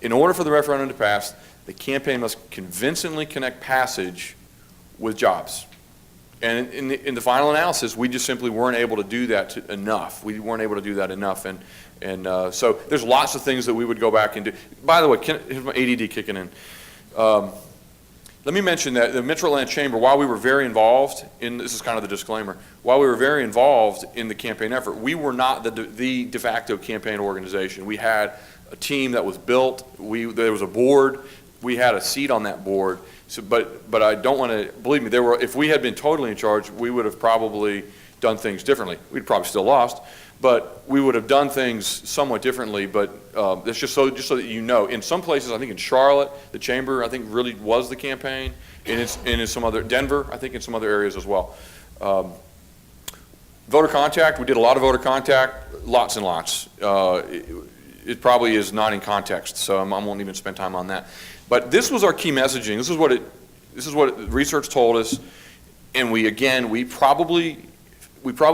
In order for the referendum to pass, the campaign must convincingly connect passage with jobs. And in the final analysis, we just simply weren't able to do that enough. We weren't able to do that enough. And so there's lots of things that we would go back and do. By the way, here's my ADD kicking in. Let me mention that the Metro Atlanta Chamber, while we were very involved in, this is kind of the disclaimer, while we were very involved in the campaign effort, we were not the de facto campaign organization. We had a team that was built. There was a board. We had a seat on that board. So, but I don't want to, believe me, if we had been totally in charge, we would have probably done things differently. We'd probably still lost, but we would have done things somewhat differently. But that's just so that you know. In some places, I think in Charlotte, the chamber, I think really was the campaign, and in some other, Denver, I think in some other areas as well. Voter contact, we did a lot of voter contact, lots and lots. It probably is not in context, so I won't even spend time on that. But this was our key messaging. This is what research told us, and we probably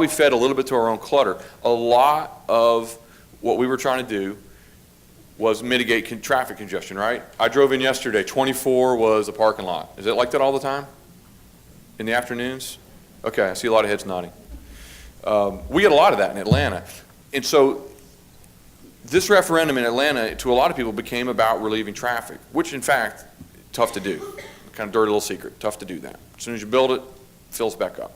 fed a little bit to our own clutter. A lot of what we were trying to do was mitigate traffic congestion, right? I drove in yesterday, 24 was a parking lot. Is it like that all the time? In the afternoons? Okay, I see a lot of heads nodding. We get a lot of that in Atlanta. And so this referendum in Atlanta, to a lot of people, became about relieving traffic, which in fact, tough to do. Kind of dirty little secret, tough to do that. As soon as you build it, it fills back up.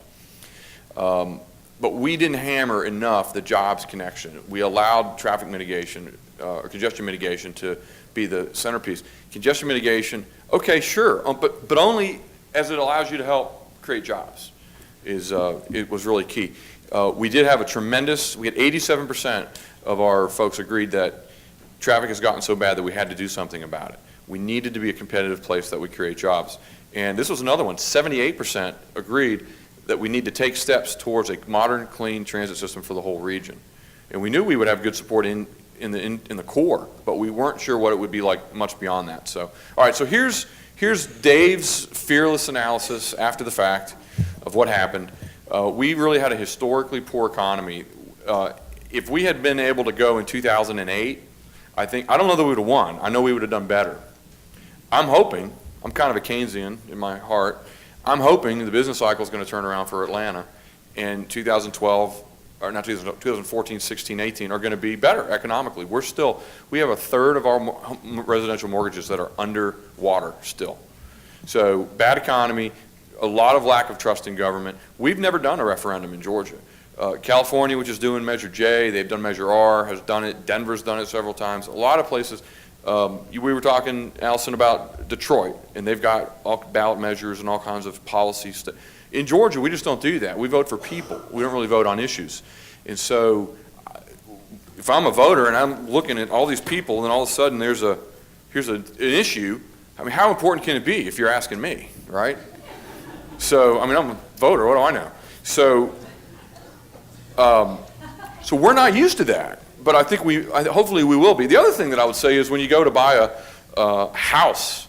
but we didn't hammer enough the jobs connection. We allowed traffic mitigation, or congestion mitigation to be the centerpiece. Congestion mitigation, okay, sure, but only as it allows you to help create jobs it was really key. We did have we had 87% of our folks agreed that traffic has gotten so bad that we had to do something about it. We needed to be a competitive place that would create jobs. And this was another one, 78% agreed that we need to take steps towards a modern, clean transit system for the whole region. And we knew we would have good support in the core, but we weren't sure what it would be like much beyond that. So, all right, so here's Dave's fearless analysis after the fact of what happened. We really had a historically poor economy. If we had been able to go in 2008, I don't know that we would have won. I know we would have done better. I'm hoping, I'm kind of a Keynesian in my heart, I'm hoping the business cycle is going to turn around for Atlanta, and 2012, or not 2014, 16, 18 are going to be better economically. We have a third of our residential mortgages that are underwater still. So bad economy, a lot of lack of trust in government. We've never done a referendum in Georgia. California, which is doing Measure J, they've done Measure R, has done it. Denver's done it several times. A lot of places. We were talking, Allison, about Detroit, and they've got all ballot measures and all kinds of policies. In Georgia, we just don't do that. We vote for people. We don't really vote on issues. And so if I'm a voter and I'm looking at all these people, and then all of a sudden here's an issue, I mean, how important can it be if you're asking me, right? So, I mean, I'm a voter. What do I know? So we're not used to that. But I think hopefully we will be. The other thing that I would say is when you go to buy a house,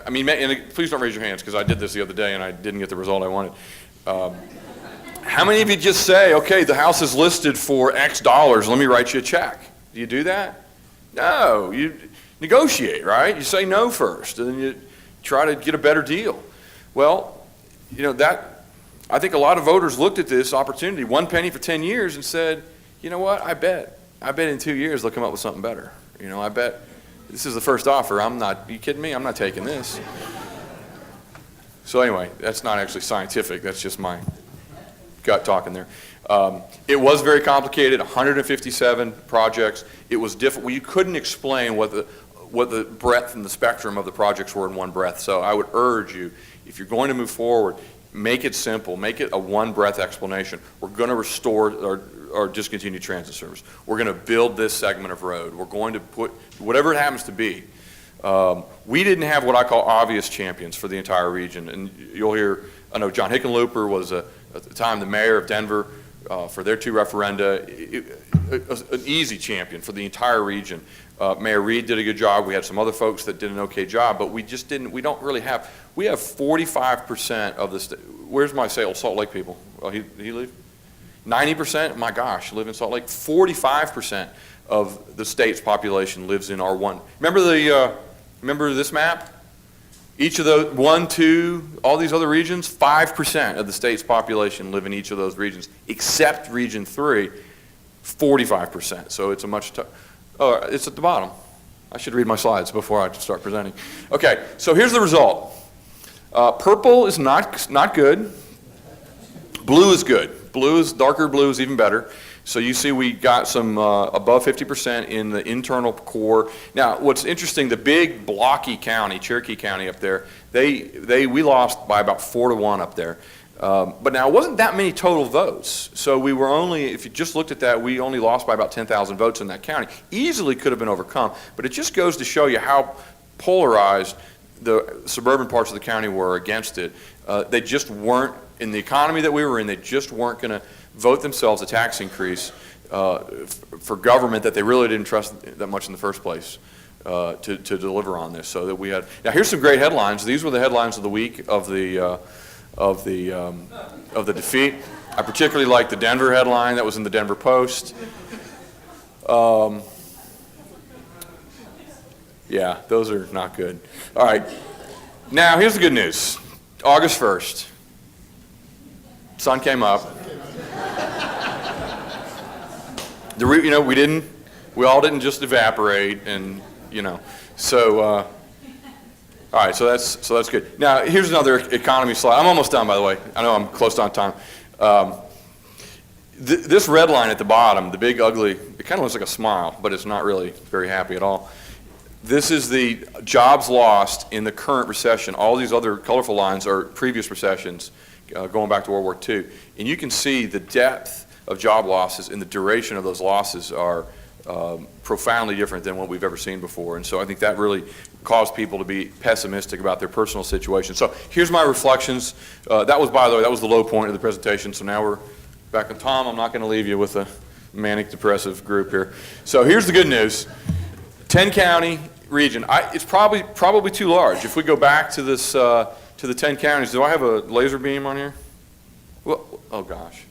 I mean, and please don't raise your hands because I did this the other day and I didn't get the result I wanted. How many of you just say, okay, the house is listed for X dollars, let me write you a check? Do you do that? No, you negotiate, right? You say no first and then you try to get a better deal. Well, you know, I think a lot of voters looked at this opportunity, 1 penny for 10 years, and said, you know what, I bet in 2 years they'll come up with something better. You know, I bet this is the first offer. Are you kidding me? I'm not taking this. So anyway, that's not actually scientific. That's just my gut talking there. It was very complicated, 157 projects. It was difficult. You couldn't explain what the breadth and the spectrum of the projects were in one breath. So I would urge you, if you're going to move forward, make it simple. Make it a one-breath explanation. We're going to restore or discontinue transit service. We're going to build this segment of road. We're going to put, whatever it happens to be. We didn't have what I call obvious champions for the entire region. And you'll hear, I know John Hickenlooper was, at the time, the mayor of Denver for their 2 referenda, an easy champion for the entire region. Mayor Reed did a good job. We had some other folks that did an okay job, but we don't really have, we have 45% of the state. Where's my Salt Lake people? Oh, he leave? 90%, my gosh, live in Salt Lake. 45% of the state's population lives in R1. Remember this map? Each of those, 1, 2, all these other regions, 5% of the state's population live in each of those regions, except Region 3, 45%. So it's it's at the bottom. I should read my slides before I start presenting. Okay, so here's the result. Purple is not good. Blue is good. Darker blue is even better. So you see we got some above 50% in the internal core. Now, what's interesting, the big blocky county, Cherokee County up there, we lost by about 4-1 up there. But now it wasn't that many total votes. So we were only, if you just looked at that, we only lost by about 10,000 votes in that county. Easily could have been overcome. But it just goes to show you how polarized the suburban parts of the county were against it. They just weren't, in the economy that we were in, they just weren't going to vote themselves a tax increase for government that they really didn't trust that much in the first place to deliver on this. So that we had, now here's some great headlines. These were the headlines of the week of the defeat. I particularly like the Denver headline that was in the Denver Post. Yeah, those are not good. All right, now here's the good news. August 1st, sun came up. We all didn't just evaporate, and so. All right, so that's good. Now here's another economy slide. I'm almost done, by the way. I know I'm close on time. This red line at the bottom, the big ugly, it kind of looks like a smile, but it's not really very happy at all. This is the jobs lost in the current recession. All these other colorful lines are previous recessions, going back to World War II. And you can see the depth of job losses and the duration of those losses are profoundly different than what we've ever seen before. And so I think that really caused people to be pessimistic about their personal situation. So here's my reflections. That was, by the way, that was the low point of the presentation. So now we're back on Tom. I'm not going to leave you with a manic depressive group here. So here's the good news. 10 county region. It's probably too large. If we go back to this to the 10 counties, do I have a laser beam on here? Well, oh gosh.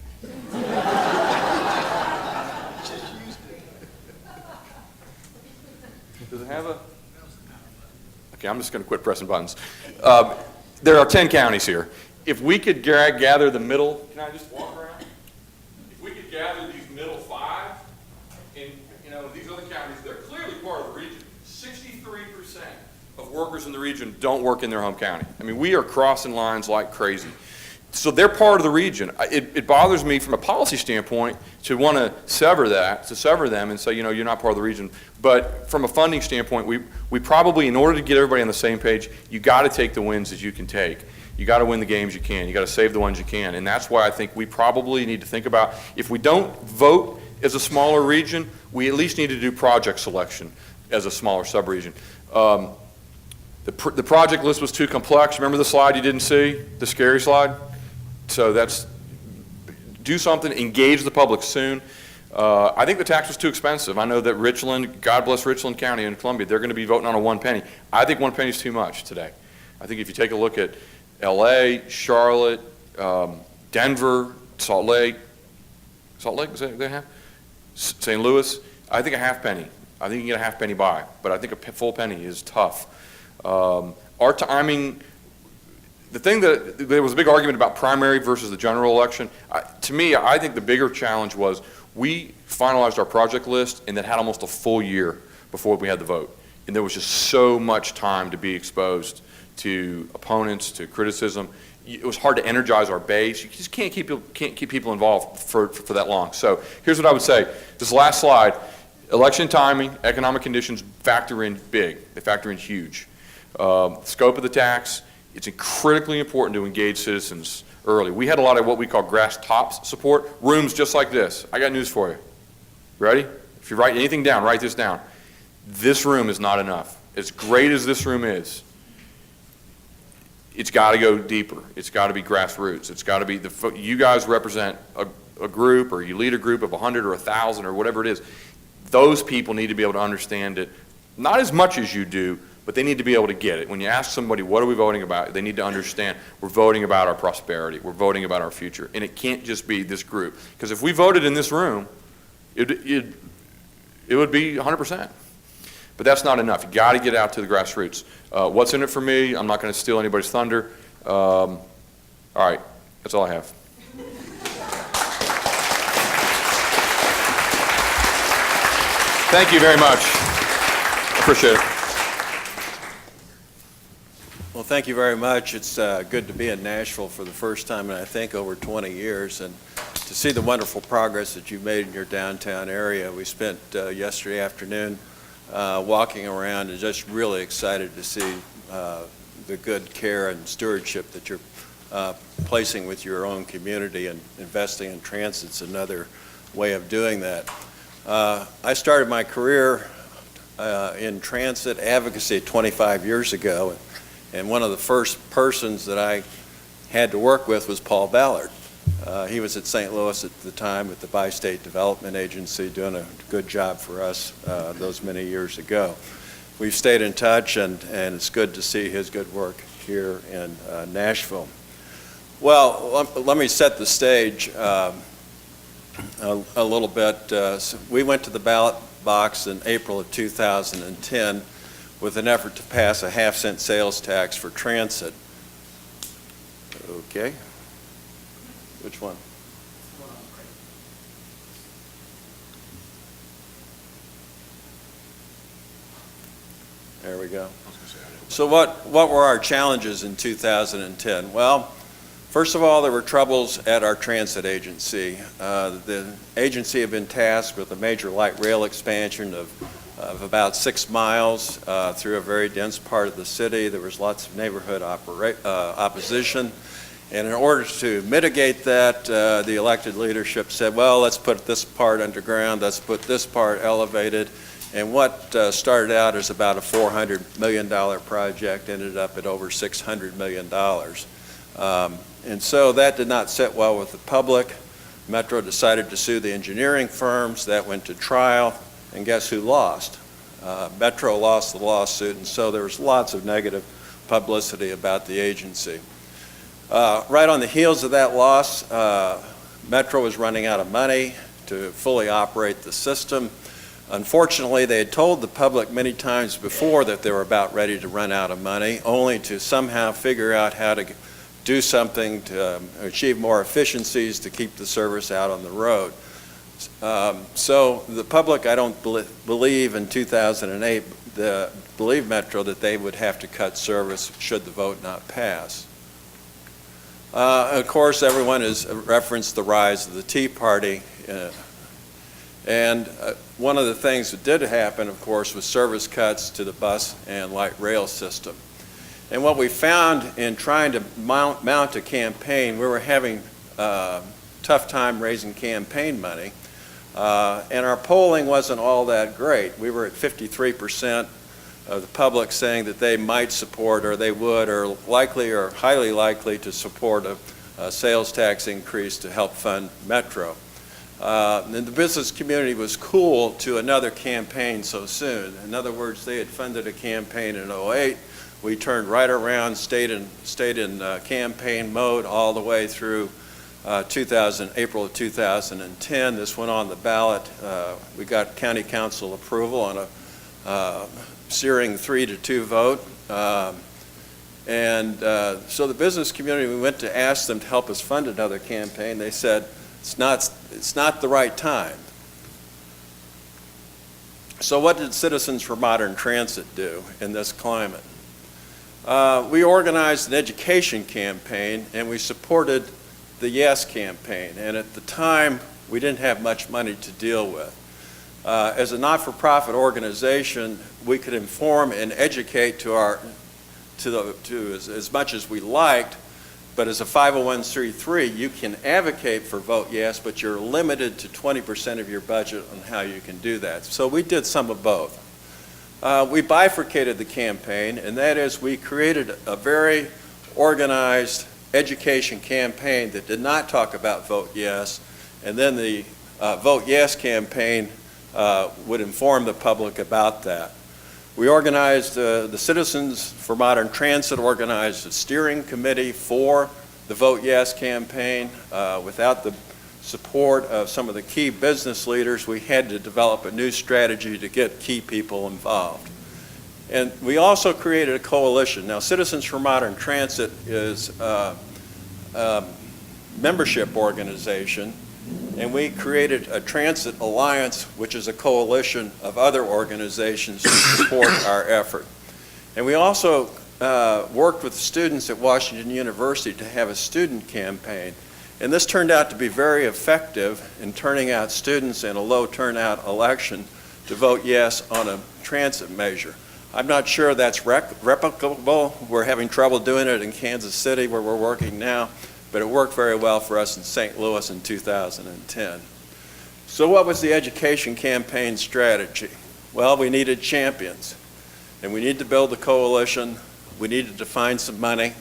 Does it have a? Okay, I'm just going to quit pressing buttons. There are 10 counties here. If we could gather the middle, can I just walk around? If we could gather these middle 5, and these other counties, they're clearly part of the region. 63% of workers in the region don't work in their home county. I mean, we are crossing lines like crazy. So they're part of the region. It bothers me from a policy standpoint to want to sever them and say, you're not part of the region. But from a funding standpoint, we probably, in order to get everybody on the same page, you got to take the wins that you can take. You got to win the games you can. You got to save the ones you can. And that's why I think we probably need to think about, if we don't vote as a smaller region, we at least need to do project selection as a smaller subregion. The project list was too complex. Remember the slide you didn't see? The scary slide? So do something, engage the public soon. I think the tax was too expensive. I know that Richland, God bless Richland County in Columbia, they're going to be voting on a 1 penny. I think 1 penny is too much today. I think if you take a look at LA, Charlotte, Denver, Salt Lake, is that they have? St. Louis, I think a half penny. I think you can get a half penny by, but I think a full penny is tough. Our timing, the thing that there was a big argument about primary versus the general election. To me, I think the bigger challenge was we finalized our project list and that had almost a full year before we had the vote. And there was just so much time to be exposed to opponents, to criticism. It was hard to energize our base. You just can't keep people involved for that long. So here's what I would say. This last slide, election timing, economic conditions factor in big. They factor in huge. Scope of the tax, it's critically important to engage citizens early. We had a lot of what we call grass tops support, rooms just like this. I got news for you. Ready? If you write anything down, write this down. This room is not enough. As great as this room is, it's got to go deeper. It's got to be grassroots. It's got to be, you guys represent a group, or you lead a group of 100 or 1,000 or whatever it is. Those people need to be able to understand it, not as much as you do, but they need to be able to get it. When you ask somebody, what are we voting about, they need to understand we're voting about our prosperity. We're voting about our future. And it can't just be this group. Because if we voted in this room, it would be 100%. But that's not enough. You got to get out to the grassroots. What's in it for me? I'm not going to steal anybody's thunder. All right, that's all I have. Thank you very much. I appreciate it. Well, thank you very much. It's good to be in Nashville for the first time in, I think, over 20 years, and to see the wonderful progress that you've made in your downtown area. We spent yesterday afternoon walking around and just really excited to see the good care and stewardship that you're placing with your own community, and investing in transit's another way of doing that. I started my career in transit advocacy 25 years ago, and one of the first persons that I had to work with was Paul Ballard. He was at St. Louis at the time with the Bi-State Development Agency, doing a good job for us those many years ago. We've stayed in touch, and it's good to see his good work here in Nashville. Well, let me set the stage a little bit. So we went to the ballot box in April of 2010 with an effort to pass a half-cent sales tax for transit. Okay. Which one? There we go. So what were our challenges in 2010? Well, First of all, there were troubles at our transit agency. The agency had been tasked with a major light rail expansion of about 6 miles through a very dense part of the city. There was lots of neighborhood opposition. And in order to mitigate that, the elected leadership said, well, let's put this part underground, let's put this part elevated. And what started out as about a $400 million project ended up at over $600 million. And so that did not sit well with the public. Metro decided to sue the engineering firms. That went to trial. And guess who lost? Metro lost the lawsuit, and so there was lots of negative publicity about the agency. Right on the heels of that loss, Metro was running out of money to fully operate the system. Unfortunately, they had told the public many times before that they were about ready to run out of money, only to somehow figure out how to do something to achieve more efficiencies to keep the service out on the road. So the public, I don't believe in 2008, believed Metro that they would have to cut service should the vote not pass. Of course, everyone has referenced the rise of the Tea Party. And one of the things that did happen, of course, was service cuts to the bus and light rail system. And what we found in trying to mount a campaign, we were having a tough time raising campaign money. And our polling wasn't all that great. We were at 53% of the public saying that they might support or they would or likely or highly likely to support a sales tax increase to help fund Metro. And the business community was cool to another campaign so soon. In other words, they had funded a campaign in '08. We turned right around, stayed in campaign mode all the way through April of 2010. This went on the ballot. We got county council approval on a searing 3-2 vote. So the business community, we went to ask them to help us fund another campaign. They said, it's not the right time. So what did Citizens for Modern Transit do in this climate? We organized an education campaign and we supported the Yes campaign. And at the time, we didn't have much money to deal with. As a not-for-profit organization, we could inform and educate as much as we liked, but as a 501c3, you can advocate for Vote Yes, but you're limited to 20% of your budget on how you can do that. So we did some of both. We bifurcated the campaign, and that is we created a very organized education campaign that did not talk about Vote Yes, and then the Vote Yes campaign would inform the public about that. We organized, the Citizens for Modern Transit organized a steering committee for the Vote Yes campaign. Without the support of some of the key business leaders, we had to develop a new strategy to get key people involved. And we also created a coalition. Now, Citizens for Modern Transit is a membership organization, and we created a transit alliance, which is a coalition of other organizations to support our effort. And we also worked with students at Washington University to have a student campaign. And this turned out to be very effective in turning out students in a low turnout election to vote yes on a transit measure. I'm not sure that's replicable. We're having trouble doing it in Kansas City, where we're working now, but it worked very well for us in St. Louis in 2010. So what was the education campaign strategy? Well, we needed champions, and we needed to build a coalition. We needed to find some money.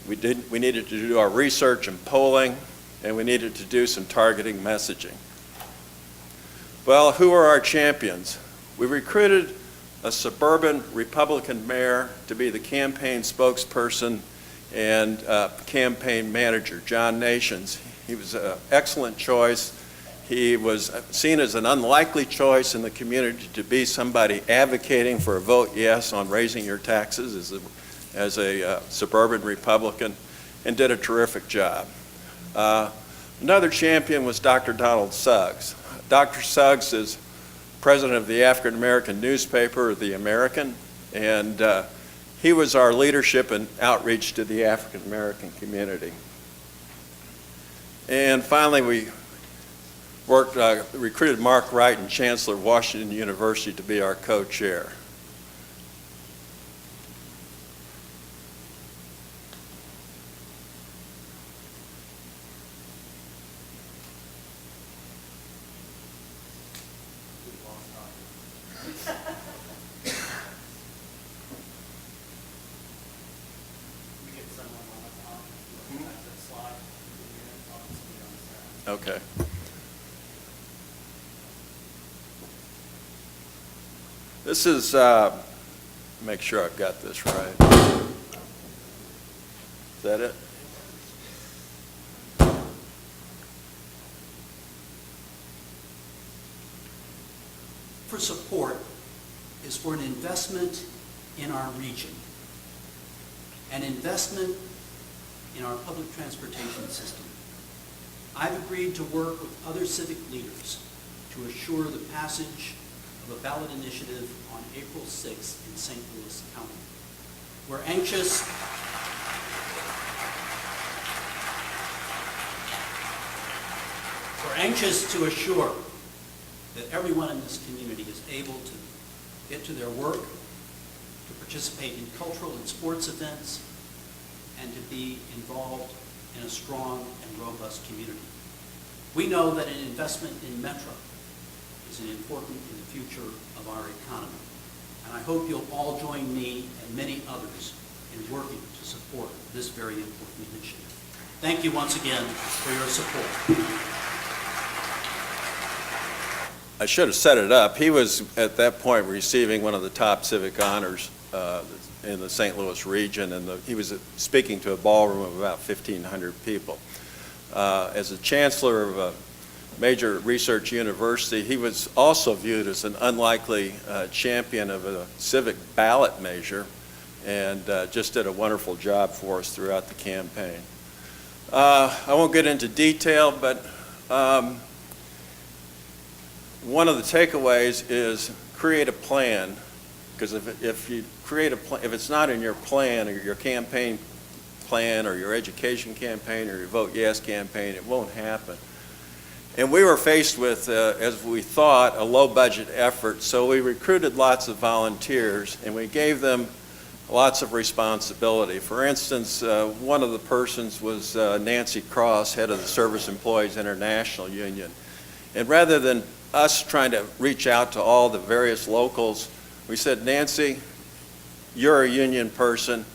We needed to do our research and polling, and we needed to do some targeting messaging. Well, who are our champions? We recruited a suburban Republican mayor to be the campaign spokesperson and campaign manager, John Nations. He was an excellent choice. He was seen as an unlikely choice in the community to be somebody advocating for a vote yes on raising your taxes as a suburban Republican, and did a terrific job. Another champion was Dr. Donald Suggs. Dr. Suggs is president of the African American newspaper, The American, and he was our leadership and outreach to the African American community. And finally, we recruited Mark Wright and Chancellor of Washington University to be our co-chair. Okay. This is, make sure I've got this right. Is that it? For support is for an investment in our region, an investment in our public transportation system. I've agreed to work with other civic leaders to assure the passage of a ballot initiative on April 6th in St. Louis County. We're anxious to assure that everyone in this community is able to get to their work, to participate in cultural and sports events, and to be involved in a strong and robust community. We know that an investment in Metro is important in the future of our economy, and I hope you'll all join me and many others in working to support this very important initiative. Thank you once again for your support. I should have set it up. He was, at that point, receiving one of the top civic honors in the St. Louis region, and he was speaking to a ballroom of about 1,500 people. As a chancellor of a major research university, he was also viewed as an unlikely champion of a civic ballot measure, and just did a wonderful job for us throughout the campaign. I won't get into detail, but one of the takeaways is create a plan, because if you create a plan, if it's not in your plan or your campaign plan or your education campaign or your Vote Yes campaign, it won't happen. And we were faced with, as we thought, a low budget effort, so we recruited lots of volunteers and we gave them lots of responsibility. For instance, one of the persons was Nancy Cross, head of the Service Employees International Union. And rather than us trying to reach out to all the various locals, we said, Nancy, you're a union person.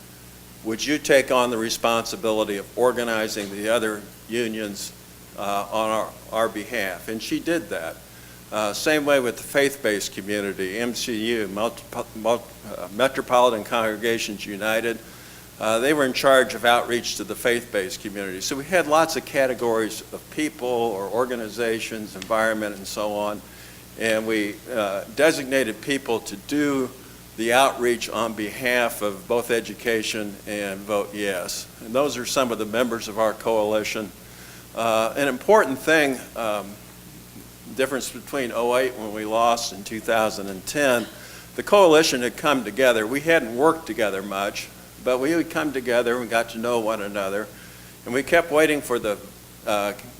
Would you take on the responsibility of organizing the other unions on our behalf? And she did that. Same way with the faith-based community, MCU, Metropolitan Congregations United. They were in charge of outreach to the faith-based community. So we had lots of categories of people or organizations, environment, and so on. And we designated people to do the outreach on behalf of both education and Vote Yes. And those are some of the members of our coalition. An important thing, difference between 2008 when we lost in 2010, the coalition had come together. We hadn't worked together much, but we would come together and got to know one another. And we kept waiting for the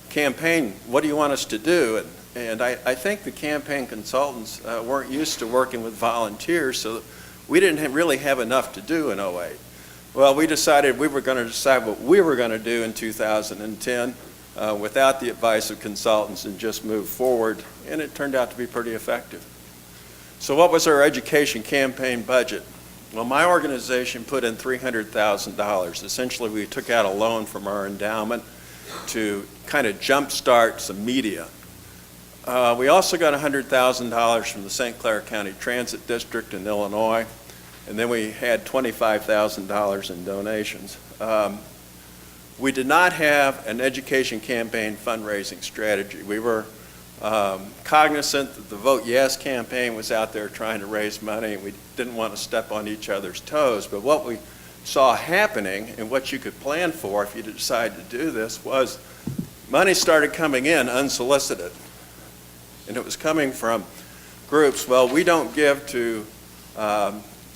campaign, what do you want us to do? And I think the campaign consultants weren't used to working with volunteers, so we didn't really have enough to do in 2008. Well, we decided we were going to decide what we were going to do in 2010 without the advice of consultants and just move forward, and it turned out to be pretty effective. So what was our education campaign budget? Well, my organization put in $300,000. Essentially, we took out a loan from our endowment to kind of jumpstart some media. We also got $100,000 from the St. Clair County Transit District in Illinois, and then we had $25,000 in donations. We did not have an education campaign fundraising strategy. We were cognizant that the Vote Yes campaign was out there trying to raise money, and we didn't want to step on each other's toes. But what we saw happening, and what you could plan for if you decide to do this, was money started coming in unsolicited. And it was coming from groups. Well, we don't give to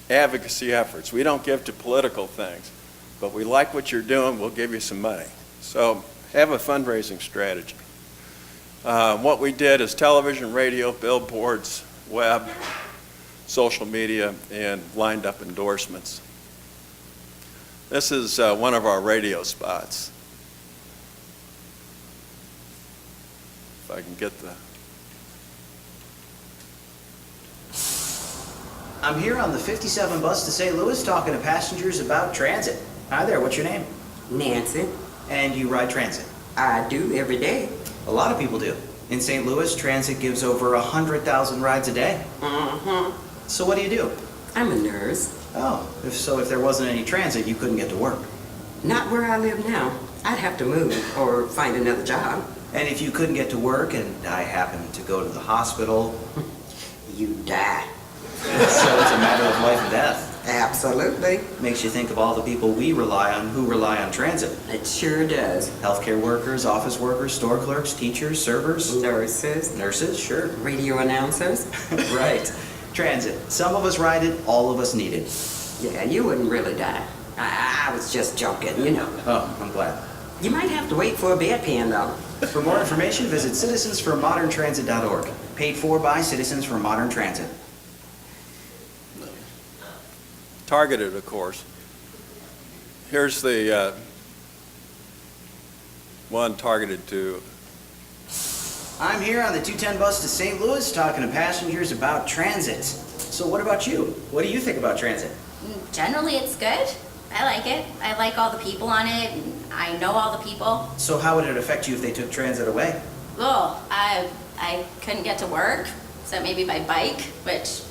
advocacy efforts. We don't give to political things. But we like what you're doing, we'll give you some money. So have a fundraising strategy. What we did is television, radio, billboards, web, social media, and lined up endorsements. This is one of our radio spots. If I can get the... I'm here on the 57 bus to St. Louis talking to passengers about transit. Hi there, what's your name? Nancy, And you ride transit? I do every day. A lot of people do. In St. Louis, transit gives over 100,000 rides a day. Mm-hmm. So what do you do? I'm a nurse. Oh, if there wasn't any transit, you couldn't get to work. Not where I live now. I'd have to move or find another job. And if you couldn't get to work and I happened to go to the hospital, You die. so it's a matter of life and death. Absolutely. Makes you think of all the people we rely on who rely on transit. It sure does. Healthcare workers, office workers, store clerks, teachers, servers, Nurses, nurses, sure. radio announcers. Right. Transit. Some of us ride it, all of us need it. Yeah, you wouldn't really die. I was just joking, you know. Oh, I'm glad. You might have to wait for a bedpan, though. For more information, visit citizensformoderntransit.org. Paid for by Citizens for Modern Transit. Targeted, of course. Here's the one targeted to... I'm here on the 210 bus to St. Louis talking to passengers about transit. So what about you? What do you think about transit? Generally, it's good. I like it. I like all the people on it. And I know all the people. So how would it affect you if they took transit away? Well, I couldn't get to work, so maybe by bike, which,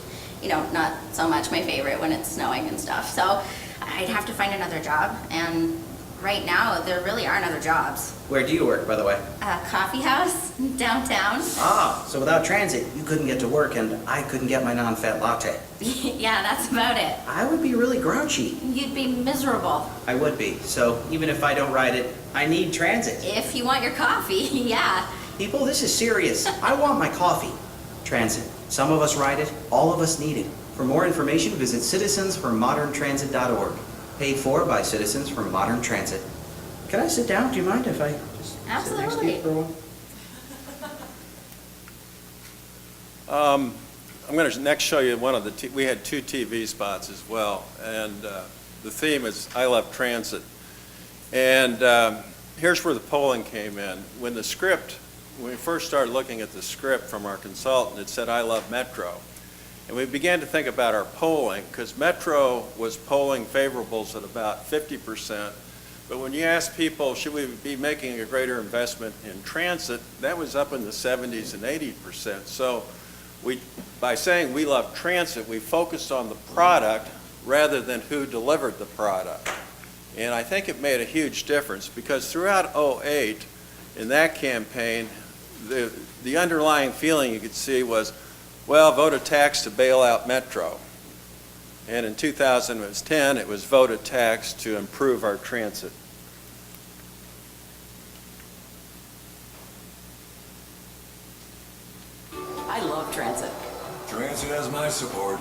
not so much my favorite when it's snowing and stuff. So I'd have to find another job. And right now, there really aren't other jobs. Where do you work, by the way? A coffee house downtown. Ah, so without transit, you couldn't get to work and I couldn't get my non-fat latte. Yeah, that's about it. I would be really grouchy. You'd be miserable. I would be. So even if I don't ride it, I need transit. If you want your coffee, yeah. People, this is serious. I want my coffee. Transit. Some of us ride it, all of us need it. For more information, visit citizensformoderntransit.org. Paid for by Citizens for Modern Transit. Can I sit down? Do you mind if I just sit next to you for a while? I'm going to next show you one of the, we had 2 TV spots as well, and the theme is I Love Transit. And here's where the polling came in. When we first started looking at the script from our consultant, it said I Love Metro. And we began to think about our polling, because Metro was polling favorables at about 50%. But when you ask people, should we be making a greater investment in transit, that was up in the 70s and 80%. So by saying we love transit, we focused on the product rather than who delivered the product. And I think it made a huge difference, because throughout '08, in that campaign, the underlying feeling you could see was, well, vote a tax to bail out Metro. And in 2010, it was vote a tax to improve our transit. I love transit. Transit has my support.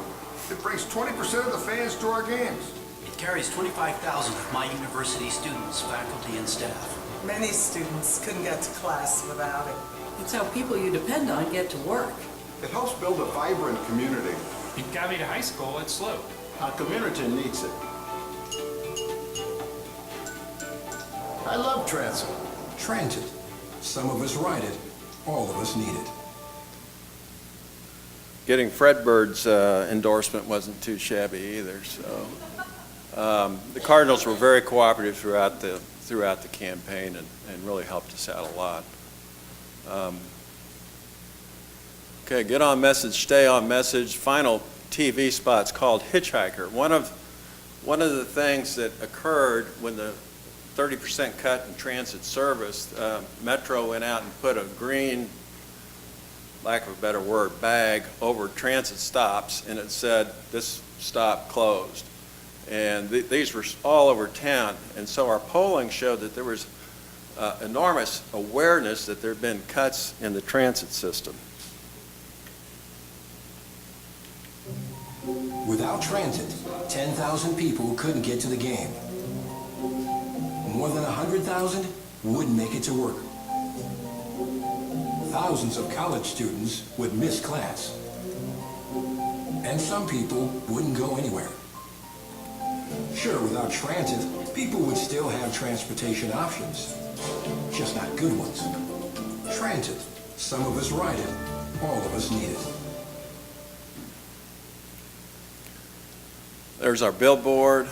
It brings 20% of the fans to our games. It carries 25,000 of my university students, faculty, and staff. Many students couldn't get to class without it. It's how people you depend on get to work. It helps build a vibrant community. It got me to high school at Slope. Our community needs it. I love transit. Transit. Some of us ride it, all of us need it. Getting Fred Bird's endorsement wasn't too shabby either. So the Cardinals were very cooperative throughout the campaign and really helped us out a lot. Okay, get on message, stay on message. Final TV spot's called Hitchhiker. One of the things that occurred when the 30% cut in transit service, Metro went out and put a green, lack of a better word, bag over transit stops, and it said, this stop closed. And these were all over town. And so our polling showed that there was enormous awareness that there had been cuts in the transit system. Without transit, 10,000 people couldn't get to the game. More than 100,000 wouldn't make it to work. Thousands of college students would miss class. And some people wouldn't go anywhere. Sure, without transit, people would still have transportation options, just not good ones. Transit, some of us ride it, all of us need it. There's our billboard.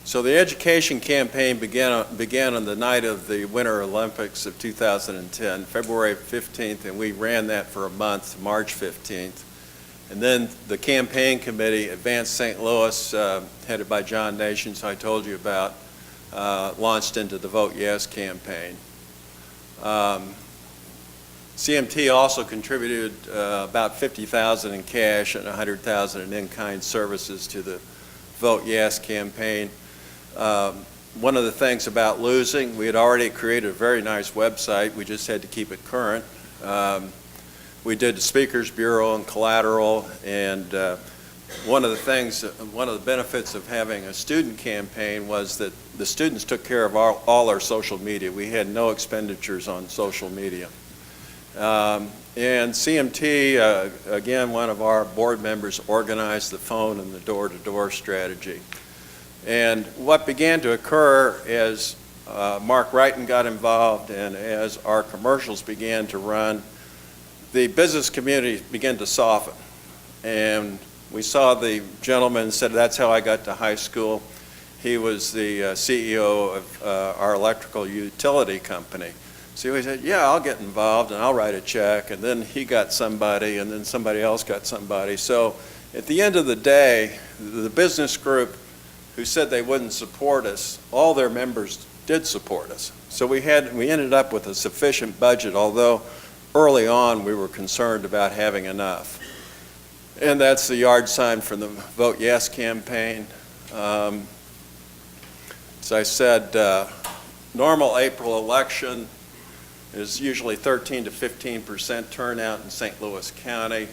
So the education campaign began on the night of the Winter Olympics of 2010, February 15th, and we ran that for a month, March 15th. And then the campaign committee, Advanced St. Louis, headed by John Nations, who I told you about, launched into the Vote Yes campaign. CMT also contributed about $50,000 in cash and $100,000 in in-kind services to the Vote Yes campaign. One of the things about losing, we had already created a very nice website. We just had to keep it current. We did the Speakers Bureau and collateral, and one of the benefits of having a student campaign was that the students took care of all our social media. We had no expenditures on social media. And CMT, again, one of our board members organized the phone and the door-to-door strategy. And what began to occur as Mark Wrighton got involved and as our commercials began to run, the business community began to soften. And we saw the gentleman said, "That's how I got to high school." He was the CEO of our electrical utility company. So he said, "Yeah, I'll get involved and I'll write a check." And then he got somebody, and then somebody else got somebody. So at the end of the day, the business group who said they wouldn't support us, all their members did support us. So we ended up with a sufficient budget, although early on we were concerned about having enough. And that's the yard sign from the Vote Yes campaign. As I said, normal April election is usually 13 to 15% turnout in St. Louis County.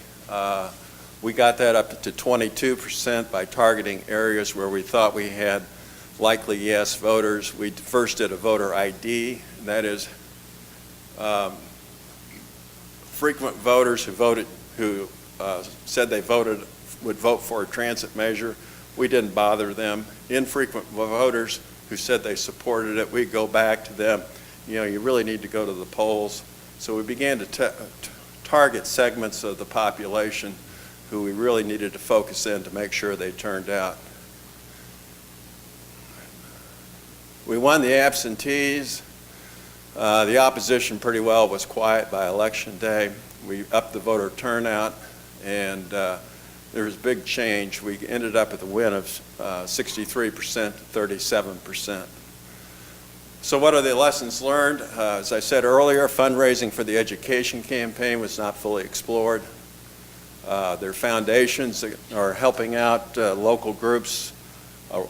We got that up to 22% by targeting areas where we thought we had likely yes voters. We first did a voter ID, and that is frequent voters who said they would vote for a transit measure. We didn't bother them. Infrequent voters who said they supported it, we go back to them. You know, you really need to go to the polls. So we began to target segments of the population who we really needed to focus in to make sure they turned out. We won the absentees. The opposition pretty well was quiet by election day. We upped the voter turnout, and there was big change. We ended up with a win of 63% to 37%. So what are the lessons learned? As I said earlier, fundraising for the education campaign was not fully explored. Their foundations are helping out local groups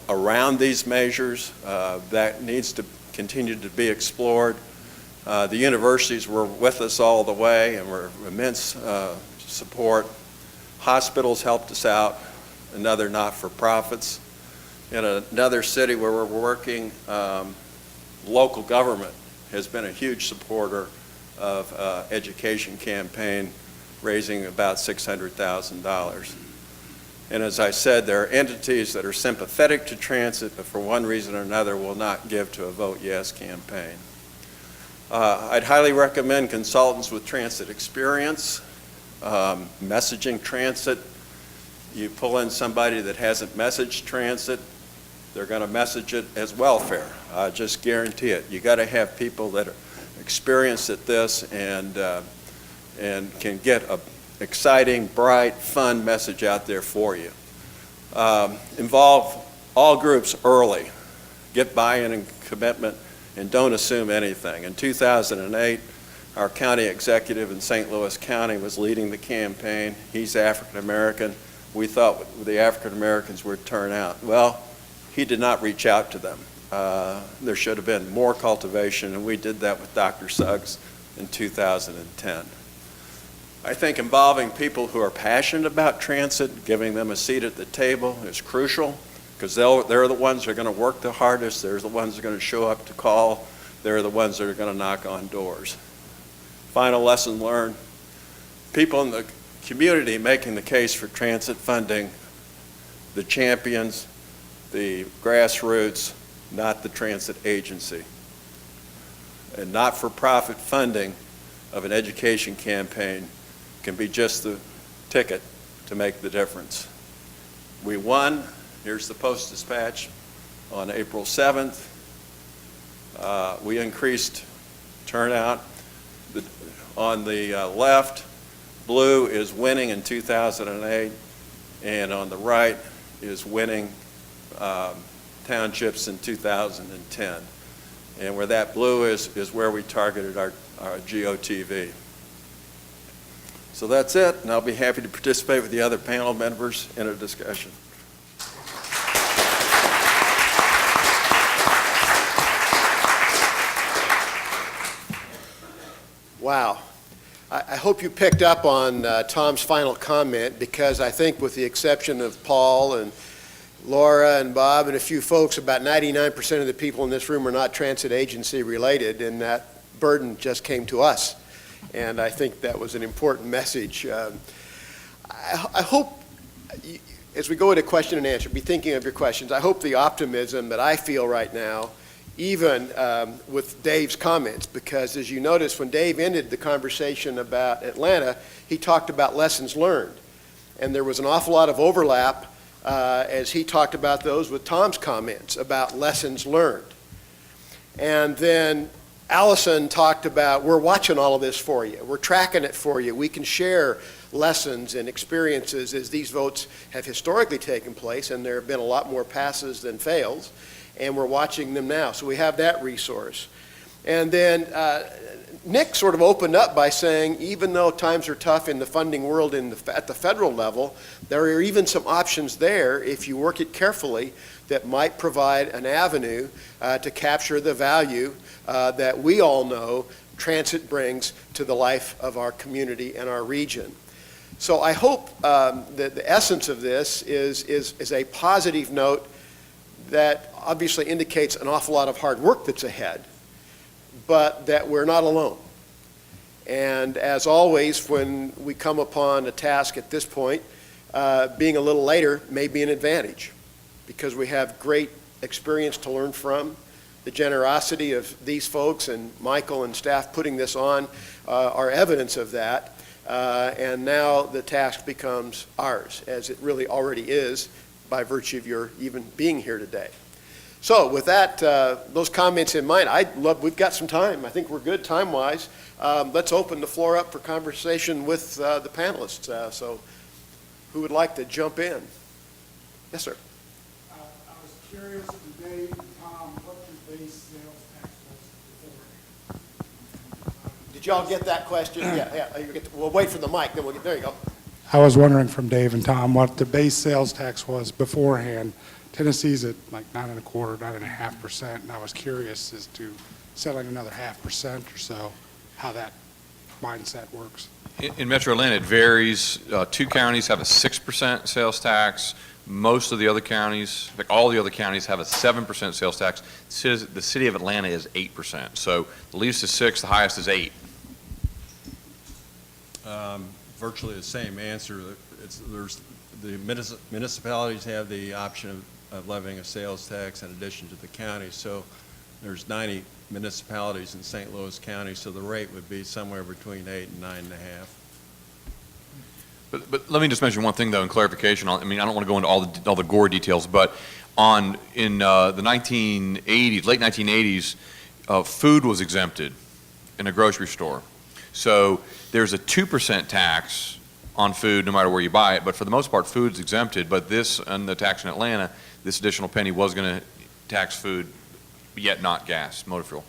around these measures. That needs to continue to be explored. The universities were with us all the way and were immense support. Hospitals helped us out, and other not-for-profits. In another city where we're working, local government has been a huge supporter of education campaign, raising about $600,000. And as I said, there are entities that are sympathetic to transit, but for one reason or another will not give to a Vote Yes campaign. I'd highly recommend consultants with transit experience, messaging transit. You pull in somebody that hasn't messaged transit, they're going to message it as welfare. I just guarantee it. You got to have people that are experienced at this and can get an exciting, bright, fun message out there for you. Involve all groups early. Get buy-in and commitment, and don't assume anything. In 2008, our county executive in St. Louis County was leading the campaign. He's African American. We thought the African Americans would turn out. Well, he did not reach out to them. There should have been more cultivation, and we did that with Dr. Suggs in 2010. I think involving people who are passionate about transit, giving them a seat at the table is crucial. because they're the ones that are going to work the hardest, they're the ones that are going to show up to call, they're the ones that are going to knock on doors. Final lesson learned, people in the community making the case for transit funding, the champions, the grassroots, not the transit agency. And not-for-profit funding of an education campaign can be just the ticket to make the difference. We won. Here's the Post-Dispatch on April 7th. We increased turnout. On the left, blue is winning in 2008, and on the right is winning townships in 2010. And where that blue is where we targeted our GOTV. So that's it, and I'll be happy to participate with the other panel members in a discussion. Wow. I hope you picked up on Tom's final comment, because I think with the exception of Paul and Laura and Bob and a few folks, about 99% of the people in this room are not transit agency related, and that burden just came to us. And I think that was an important message. I hope, as we go into question and answer, be thinking of your questions. I hope the optimism that I feel right now, even with Dave's comments, because as you notice, when Dave ended the conversation about Atlanta, he talked about lessons learned. And there was an awful lot of overlap as he talked about those with Tom's comments about lessons learned. And then Allison talked about, we're watching all of this for you. We're tracking it for you. We can share lessons and experiences as these votes have historically taken place, and there have been a lot more passes than fails, and we're watching them now. So we have that resource. And then Nick sort of opened up by saying, even though times are tough in the funding world at the federal level, there are even some options there, if you work it carefully, that might provide an avenue to capture the value that we all know transit brings to the life of our community and our region. So I hope that the essence of this is a positive note that obviously indicates an awful lot of hard work that's ahead, but that we're not alone. And as always, when we come upon a task at this point, being a little later may be an advantage, because we have great experience to learn from. The generosity of these folks and Michael and staff putting this on are evidence of that. And now the task becomes ours, as it really already is by virtue of your even being here today. So with that, those comments in mind, we've got some time. I think we're good time-wise. Let's open the floor up for conversation with the panelists. So who would like to jump in? Yes, sir. I was curious today, Tom, what your base sales tax was before. Did y'all get that question? Yeah. We'll wait for the mic, then we'll get, there you go. I was wondering from Dave and Tom what the base sales tax was beforehand. Tennessee's at like 9.25%, 9.5%, and I was curious as to selling another 0.5% or so, how that mindset works. In Metro Atlanta, it varies. Two counties have a 6% sales tax. Most of the other counties, in fact, all the other counties have a 7% sales tax. The city of Atlanta is 8%. So the least is 6, the highest is 8. Virtually the same answer. The municipalities have the option of levying a sales tax in addition to the county. So there's 90 municipalities in St. Louis County, so the rate would be somewhere between 8 and 9.5. But let me just mention one thing, though, in clarification. I mean, I don't want to go into all the gore details, but in the 1980s, late 1980s, food was exempted in a grocery store. So there's a 2% tax on food no matter where you buy it, but for the most part, food's exempted. But this, and the tax in Atlanta, this additional penny was going to tax food, yet not gas, motor fuel.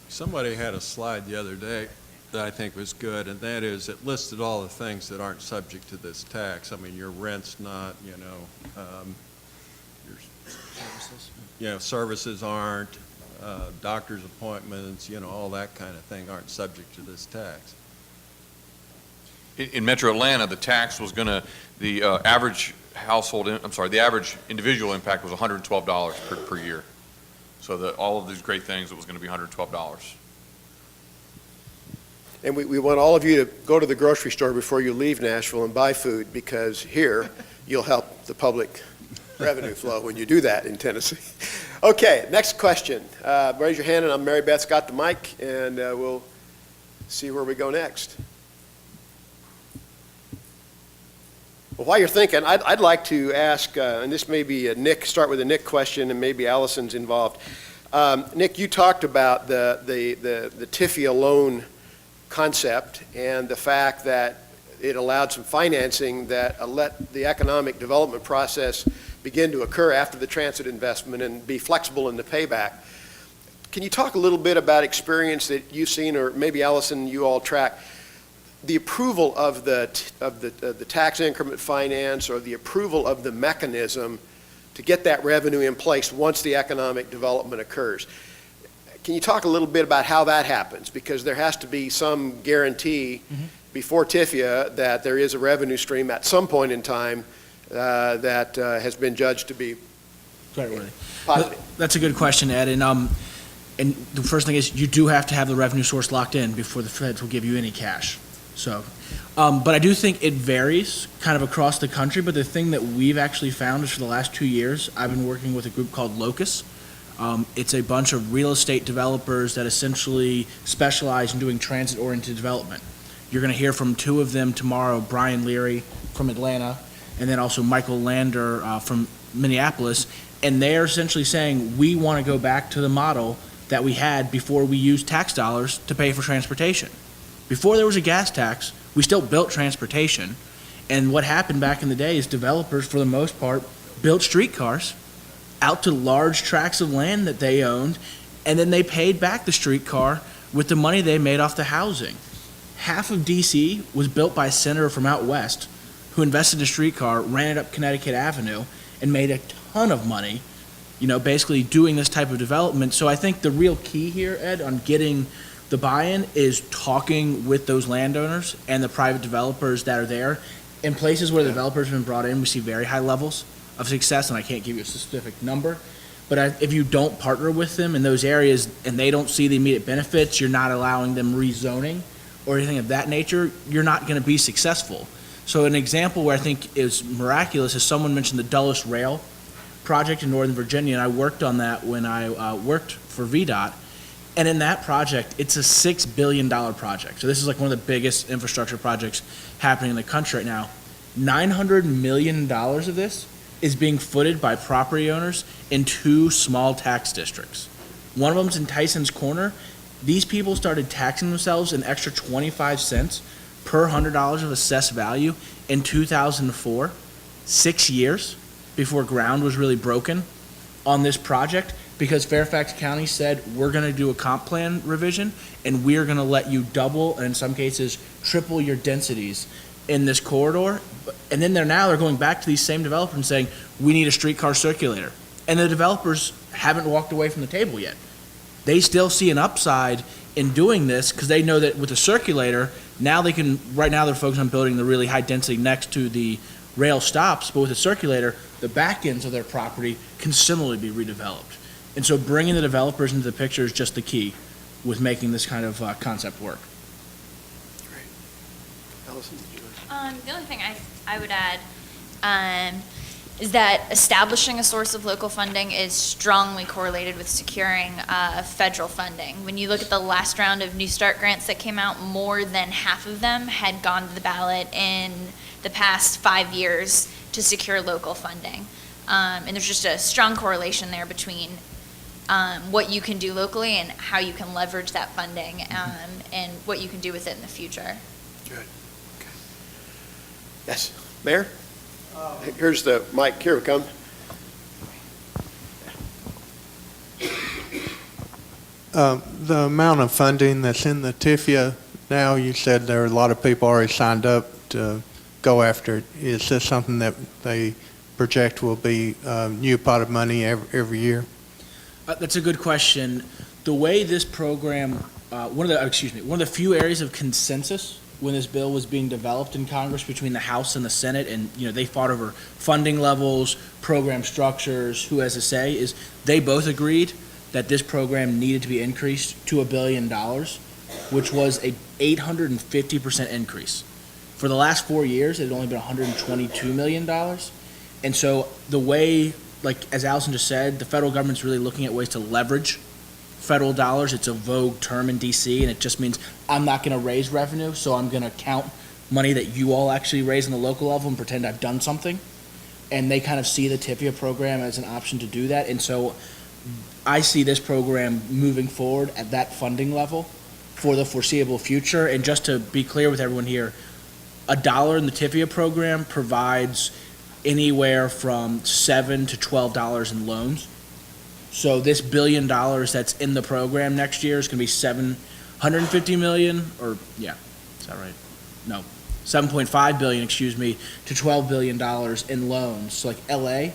Somebody had a slide the other day that I think was good, and that is it listed all the things that aren't subject to this tax. I mean, your rent's not, your services aren't, doctor's appointments, all that kind of thing aren't subject to this tax. in Metro Atlanta, the tax was going to, the average household, the average individual impact was $112 per year. So that all of these great things, it was going to be $112. And we want all of you to go to the grocery store before you leave Nashville and buy food, because here, you'll help the public revenue flow when you do that in Tennessee. Okay, next question. Raise your hand, and Mary Beth's got the mic, and we'll see where we go next. Well, while you're thinking, I'd like to ask, and this may be a Nick, start with a Nick question, and maybe Allison's involved. Nick, you talked about the TIFIA loan concept and the fact that it allowed some financing that let the economic development process begin to occur after the transit investment and be flexible in the payback. Can you talk a little bit about experience that you've seen, or maybe Allison, you all track, the approval of the tax increment finance, or the approval of the mechanism to get that revenue in place once the economic development occurs? Can you talk a little bit about how that happens? Because there has to be some guarantee before TIFIA that there is a revenue stream at some point in time that has been judged to be positive. That's a good question, Ed. And the first thing is you do have to have the revenue source locked in before the feds will give you any cash. So, but I do think it varies kind of across the country. But the thing that we've actually found is for the last 2 years, I've been working with a group called Locus. It's a bunch of real estate developers that essentially specialize in doing transit-oriented development. You're going to hear from two of them tomorrow, Brian Leary from Atlanta, and then also Michael Lander from Minneapolis. And they're essentially saying, we want to go back to the model that we had before we used tax dollars to pay for transportation. Before there was a gas tax, we still built transportation. And what happened back in the day is developers, for the most part, built streetcars out to large tracts of land that they owned, and then they paid back the streetcar with the money they made off the housing. Half of D.C. was built by a senator from out west who invested in a streetcar, ran it up Connecticut Avenue, and made a ton of money, basically doing this type of development. So I think the real key here, Ed, on getting the buy-in is talking with those landowners and the private developers that are there. In places where the developers have been brought in, we see very high levels of success, and I can't give you a specific number, but if you don't partner with them in those areas and they don't see the immediate benefits, you're not allowing them rezoning or anything of that nature, you're not going to be successful. So an example where I think is miraculous is someone mentioned the Dulles Rail project in Northern Virginia, and I worked on that when I worked for VDOT, and in that project, it's a $6 billion project. So this is like one of the biggest infrastructure projects happening in the country right now. $900 million of this is being footed by property owners in 2 small tax districts. One of them's in Tyson's Corner. These people started taxing themselves an extra 25 cents per $100 of assessed value in 2004, 6 years before ground was really broken on this project, because Fairfax County said, we're going to do a comp plan revision, and we're going to let you double, and in some cases, triple your densities in this corridor. And then they're going back to these same developers and saying, we need a streetcar circulator. And the developers haven't walked away from the table yet. They still see an upside in doing this because they know that with the circulator, right now they're focused on building the really high density next to the rail stops, but with the circulator, the back ends of their property can similarly be redeveloped. And so bringing the developers into the picture is just the key with making this kind of concept work. Great. Allison, did you The only thing I would add is that establishing a source of local funding is strongly correlated with securing federal funding. When you look at the last round of New Start grants that came out, more than half of them had gone to the ballot in the past 5 years to secure local funding. And there's just a strong correlation there between what you can do locally and how you can leverage that funding and what you can do with it in the future. Good. Okay. Yes, Mayor? Here's the mic. Here we come. The amount of funding that's in the TIFIA now, you said there are a lot of people already signed up to go after it. Is this something that they project will be a new pot of money every year? That's a good question. The way this program, one of the few areas of consensus when this bill was being developed in Congress between the House and the Senate, and, they fought over funding levels, program structures, who has a say, is they both agreed that this program needed to be increased to $1 billion, which was a 850% increase. For the last 4 years, it had only been $122 million. And so the way, as Allison just said, the federal government's really looking at ways to leverage federal dollars. It's a vogue term in DC, and it just means I'm not going to raise revenue, so I'm going to count money that you all actually raise on the local level and pretend I've done something. And they kind of see the TIFIA program as an option to do that. And so I see this program moving forward at that funding level for the foreseeable future. And just to be clear with everyone here, $1 in the TIFIA program provides anywhere from $7 to $12 in loans. So this $1 billion that's in the program next year is going to be $750 million, or is that right? No, $7.5 billion, to $12 billion in loans. So LA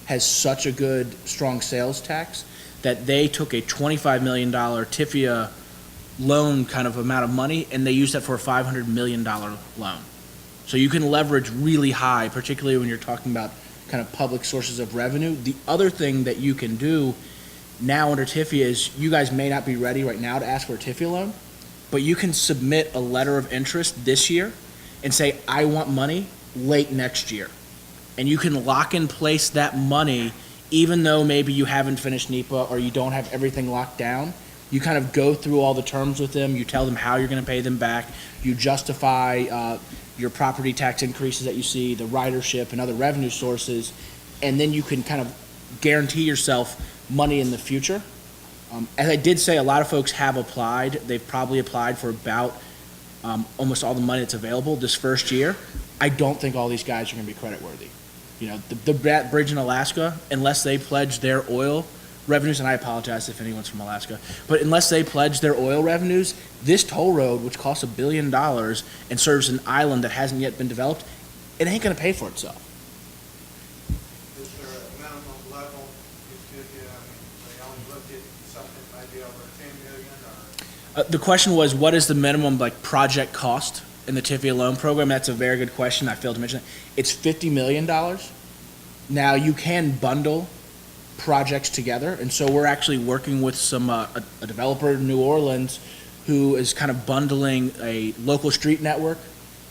has such a good, strong sales tax that they took a $25 million TIFIA loan kind of amount of money, and they used that for a $500 million loan. So you can leverage really high, particularly when you're talking about kind of public sources of revenue. The other thing that you can do now under TIFIA is, you guys may not be ready right now to ask for a TIFIA loan, but you can submit a letter of interest this year and say, I want money late next year. And you can lock in place that money even though maybe you haven't finished NEPA or you don't have everything locked down. You kind of go through all the terms with them, you tell them how you're going to pay them back, you justify your property tax increases that you see, the ridership and other revenue sources, and then you can kind of guarantee yourself money in the future. As I did say, a lot of folks have applied. They've probably applied for about almost all the money that's available this first year. I don't think all these guys are going to be creditworthy. The bridge in Alaska, unless they pledge their oil revenues, and I apologize if anyone's from Alaska, but unless they pledge their oil revenues, this toll road, which costs $1 billion and serves an island that hasn't yet been developed, it ain't going to pay for itself. Is there a minimum level? They only look at something maybe over 10 million, or? The question was, what is the minimum project cost in the TIFIA loan program? That's a very good question. I failed to mention it. It's $50 million. Now, you can bundle projects together, and so we're actually working with a developer in New Orleans who is kind of bundling a local street network,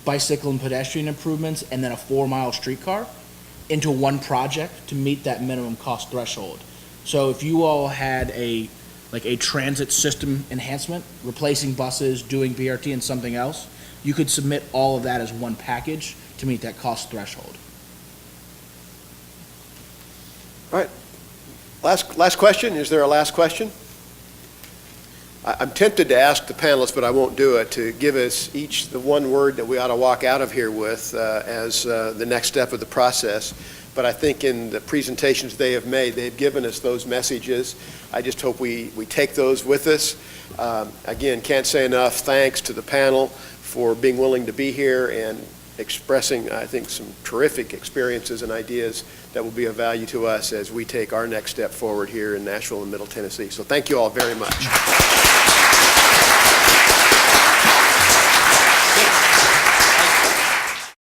bicycle and pedestrian improvements, and then a 4-mile streetcar into one project to meet that minimum cost threshold. So if you all had a transit system enhancement, replacing buses, doing BRT and something else, you could submit all of that as one package to meet that cost threshold. All right. Last question. Is there a last question? I'm tempted to ask the panelists, but I won't do it, to give us each the one word that we ought to walk out of here with as the next step of the process. But I think in the presentations they have made, they've given us those messages. I just hope we take those with us. Again, can't say enough thanks to the panel for being willing to be here and expressing, I think, some terrific experiences and ideas that will be of value to us as we take our next step forward here in Nashville and Middle Tennessee. So thank you all very much.